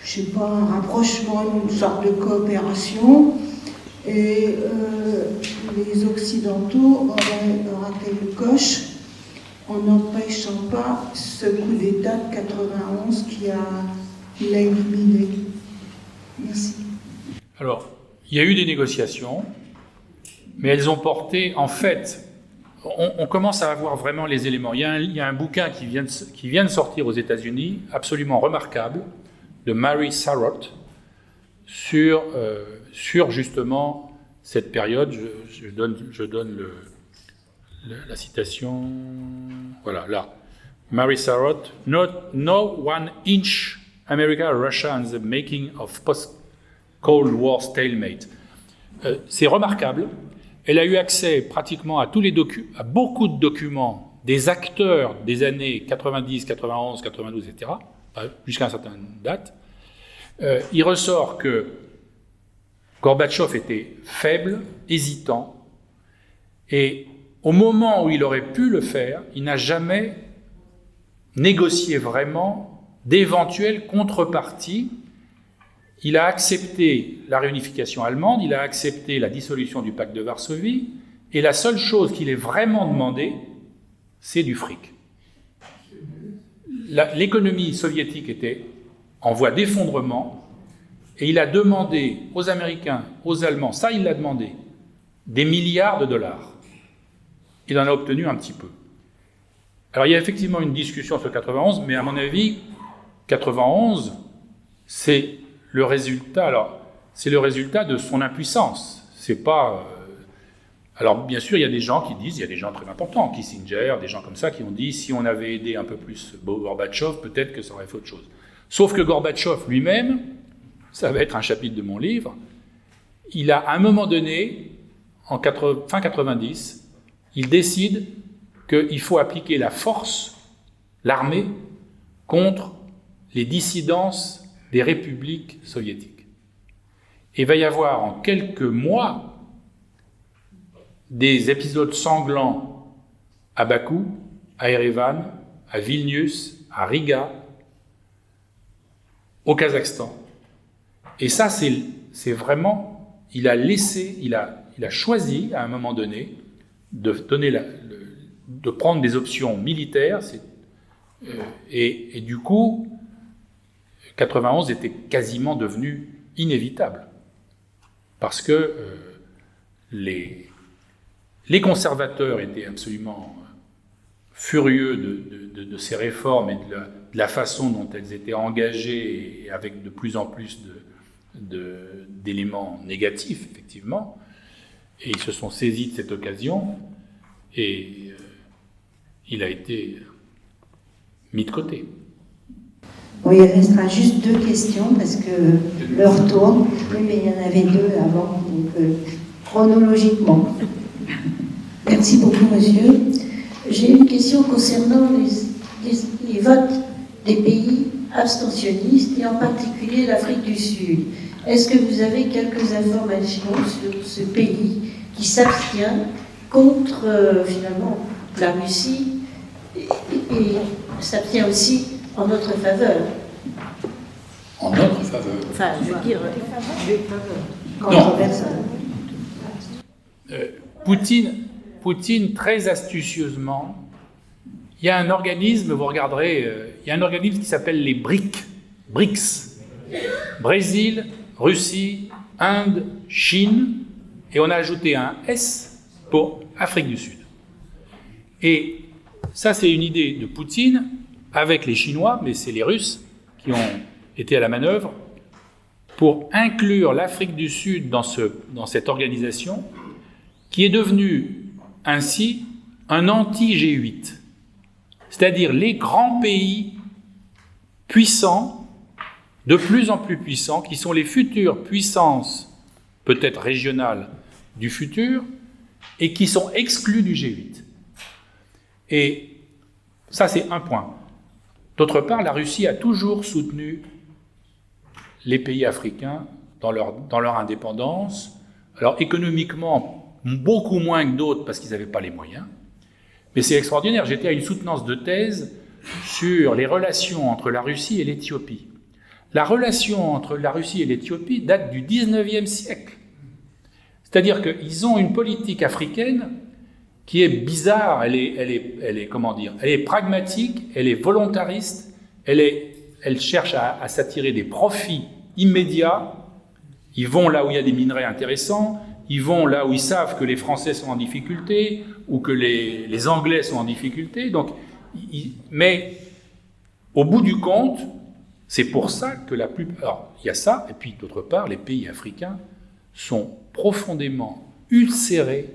je ne sais pas, un rapprochement, une sorte de coopération, et les Occidentaux auraient raté le coche en n'empêchant pas ce coup d'État de 91 qui l'a éliminé. Merci. Alors, il y a eu des négociations, mais elles ont porté, en fait, on commence à avoir vraiment les éléments. Il y a un bouquin qui vient de sortir aux États-Unis, absolument remarquable, de Mary Sarraute, sur justement cette période. Je donne la citation, voilà, là. Mary Sarot, no 1 inch America, Russia and the making of post-Cold War stalemate. C'est remarquable. Elle a eu accès pratiquement à à beaucoup de documents des acteurs des années 90, 91, 92, etc., jusqu'à une certaine date. Il ressort que Gorbatchev était faible, hésitant, et au moment où il aurait pu le faire, il n'a jamais négocié vraiment d'éventuelles contreparties. Il a accepté la réunification allemande, il a accepté la dissolution du pacte de Varsovie, et la seule chose qu'il ait vraiment demandé, c'est du fric. L'économie soviétique était en voie d'effondrement, et il a demandé aux Américains, aux Allemands, ça il l'a demandé, des milliards de dollars. Il en a obtenu un petit peu. Alors il y a effectivement une discussion sur 91, mais à mon avis, 91, c'est le résultat. Alors, c'est le résultat de son impuissance. C'est pas. Alors, bien sûr, il y a des gens qui disent, il y a des gens très importants, Kissinger, des gens comme ça, qui ont dit si on avait aidé un peu plus Gorbatchev, peut-être que ça aurait fait autre chose. Sauf que Gorbatchev lui-même, ça va être un chapitre de mon livre, il a, à un moment donné, fin 90, il décide qu'il faut appliquer la force, l'armée, contre les dissidences des républiques soviétiques. Et il va y avoir en quelques mois des épisodes sanglants à Bakou, à Erevan, à Vilnius, à Riga, au Kazakhstan. Et ça, c'est vraiment, il a choisi à un moment donné de prendre des options militaires, et du coup, 91 était quasiment devenu inévitable. Parce que les conservateurs étaient absolument furieux de ces réformes et de la façon dont elles étaient engagées, et avec de plus en plus d'éléments négatifs, effectivement. Et ils se sont saisis de cette occasion, et il a été mis de côté. Oui, il restera juste 2 questions parce que l'heure tourne. Oui, mais il y en avait 2 avant, donc chronologiquement. Merci beaucoup, monsieur. J'ai une question concernant les votes des pays abstentionnistes et en particulier l'Afrique du Sud. Est-ce que vous avez quelques informations sur ce pays qui s'abstient contre finalement la Russie et s'abstient aussi en notre faveur? En notre faveur? Enfin, je veux dire, contre personne. Poutine, très astucieusement, il y a un organisme, vous regarderez, il y a un organisme qui s'appelle les BRICS. Brésil, Russie, Inde, Chine, et on a ajouté un S pour Afrique du Sud. Et ça, c'est une idée de Poutine avec les Chinois, mais c'est les Russes qui ont été à la manœuvre, pour inclure l'Afrique du Sud dans cette organisation, qui est devenue ainsi un anti-G8. C'est-à-dire les grands pays puissants, de plus en plus puissants, qui sont les futures puissances, peut-être régionales, du futur, et qui sont exclus du G8. Et ça, c'est un point. D'autre part, la Russie a toujours soutenu les pays africains dans leur indépendance. Alors économiquement, beaucoup moins que d'autres parce qu'ils n'avaient pas les moyens. Mais c'est extraordinaire. J'étais à une soutenance de thèse sur les relations entre la Russie et l'Éthiopie. La relation entre la Russie et l'Éthiopie date du 19e siècle. C'est-à-dire qu'ils ont une politique africaine qui est bizarre, elle est pragmatique, elle est volontariste, elle cherche à s'attirer des profits immédiats. Ils vont là où il y a des minerais intéressants, ils vont là où ils savent que les Français sont en difficulté ou que les Anglais sont en difficulté. Donc, mais au bout du compte, c'est pour ça que la plupart... Alors, il y a ça, et puis d'autre part, les pays africains sont profondément ulcérés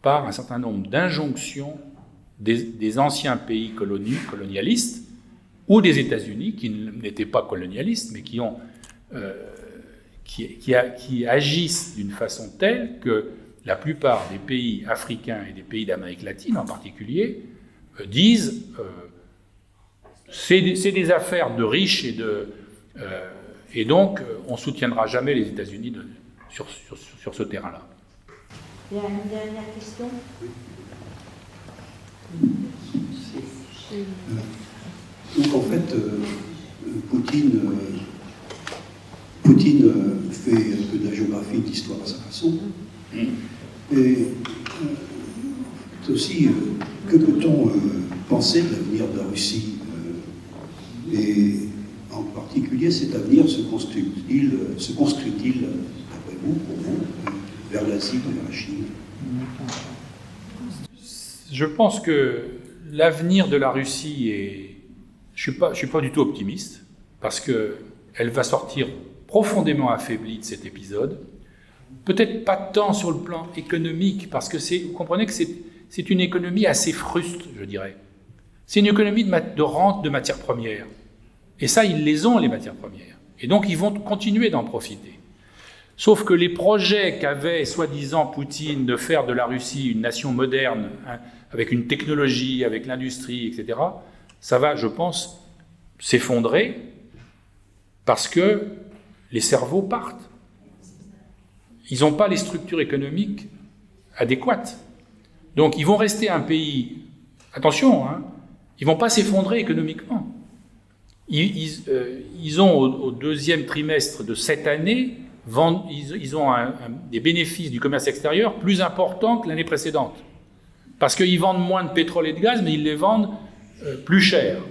par un certain nombre d'injonctions des anciens pays colonialistes ou des États-Unis qui n'étaient pas colonialistes, mais qui agissent d'une façon telle que la plupart des pays africains et des pays d'Amérique latine en particulier disent c'est des affaires de riches et donc on ne soutiendra jamais les États-Unis sur ce terrain-là. Il y a une dernière question. Donc en fait, Poutine fait un peu de la géographie, de l'histoire à sa façon. Et aussi, que peut-on penser de l'avenir de la Russie et en particulier, cet avenir se construit-il, d'après vous, pour vous, vers l'Asie, vers la Chine? Je pense que l'avenir de la Russie est... Je suis pas du tout optimiste, parce qu'elle va sortir profondément affaiblie de cet épisode. Peut-être pas tant sur le plan économique, parce que vous comprenez que c'est une économie assez fruste, je dirais. C'est une économie de rente de matières premières. Et ça, ils les ont, les matières premières. Et donc, ils vont continuer d'en profiter. Sauf que les projets qu'avait, soi-disant, Poutine de faire de la Russie une nation moderne, hein, avec une technologie, avec l'industrie, etc., ça va, je pense, s'effondrer parce que les cerveaux partent. Ils n'ont pas les structures économiques adéquates. Donc, ils vont rester un pays... Attention, hein, ils ne vont pas s'effondrer économiquement. Ils ont, au deuxième trimestre de cette année, ils ont des bénéfices du commerce extérieur plus importants que l'année précédente. Parce qu'ils vendent moins de pétrole et de gaz, mais ils les vendent plus cher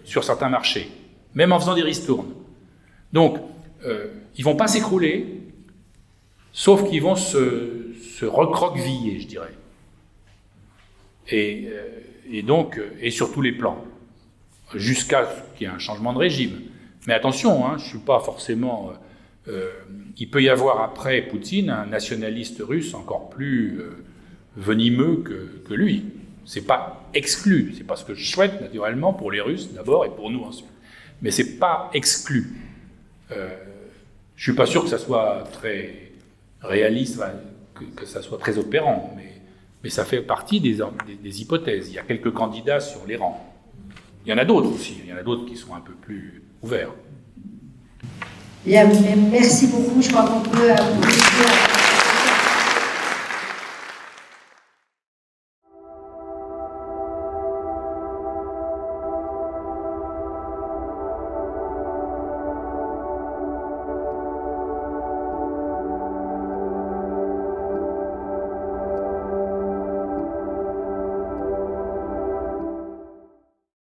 sur certains marchés, même en faisant des ristournes. Donc, ils ne vont pas s'écrouler, sauf qu'ils vont se recroqueviller, je dirais. Et donc, et sur tous les plans, jusqu'à ce qu'il y ait un changement de régime. Mais attention, hein, je ne suis pas forcément... il peut y avoir après Poutine un nationaliste russe encore plus venimeux que lui. Ce n'est pas exclu. Ce n'est pas ce que je souhaite, naturellement, pour les Russes d'abord et pour nous ensuite. Mais ce n'est pas exclu. Je ne suis pas sûr que ça soit très réaliste, que ça soit très opérant, mais ça fait partie des hypothèses. Il y a quelques candidats sur les rangs. Il y en a d'autres aussi. Il y en a d'autres qui sont un peu plus ouverts. Bien, merci beaucoup. Je crois qu'on peut applaudir.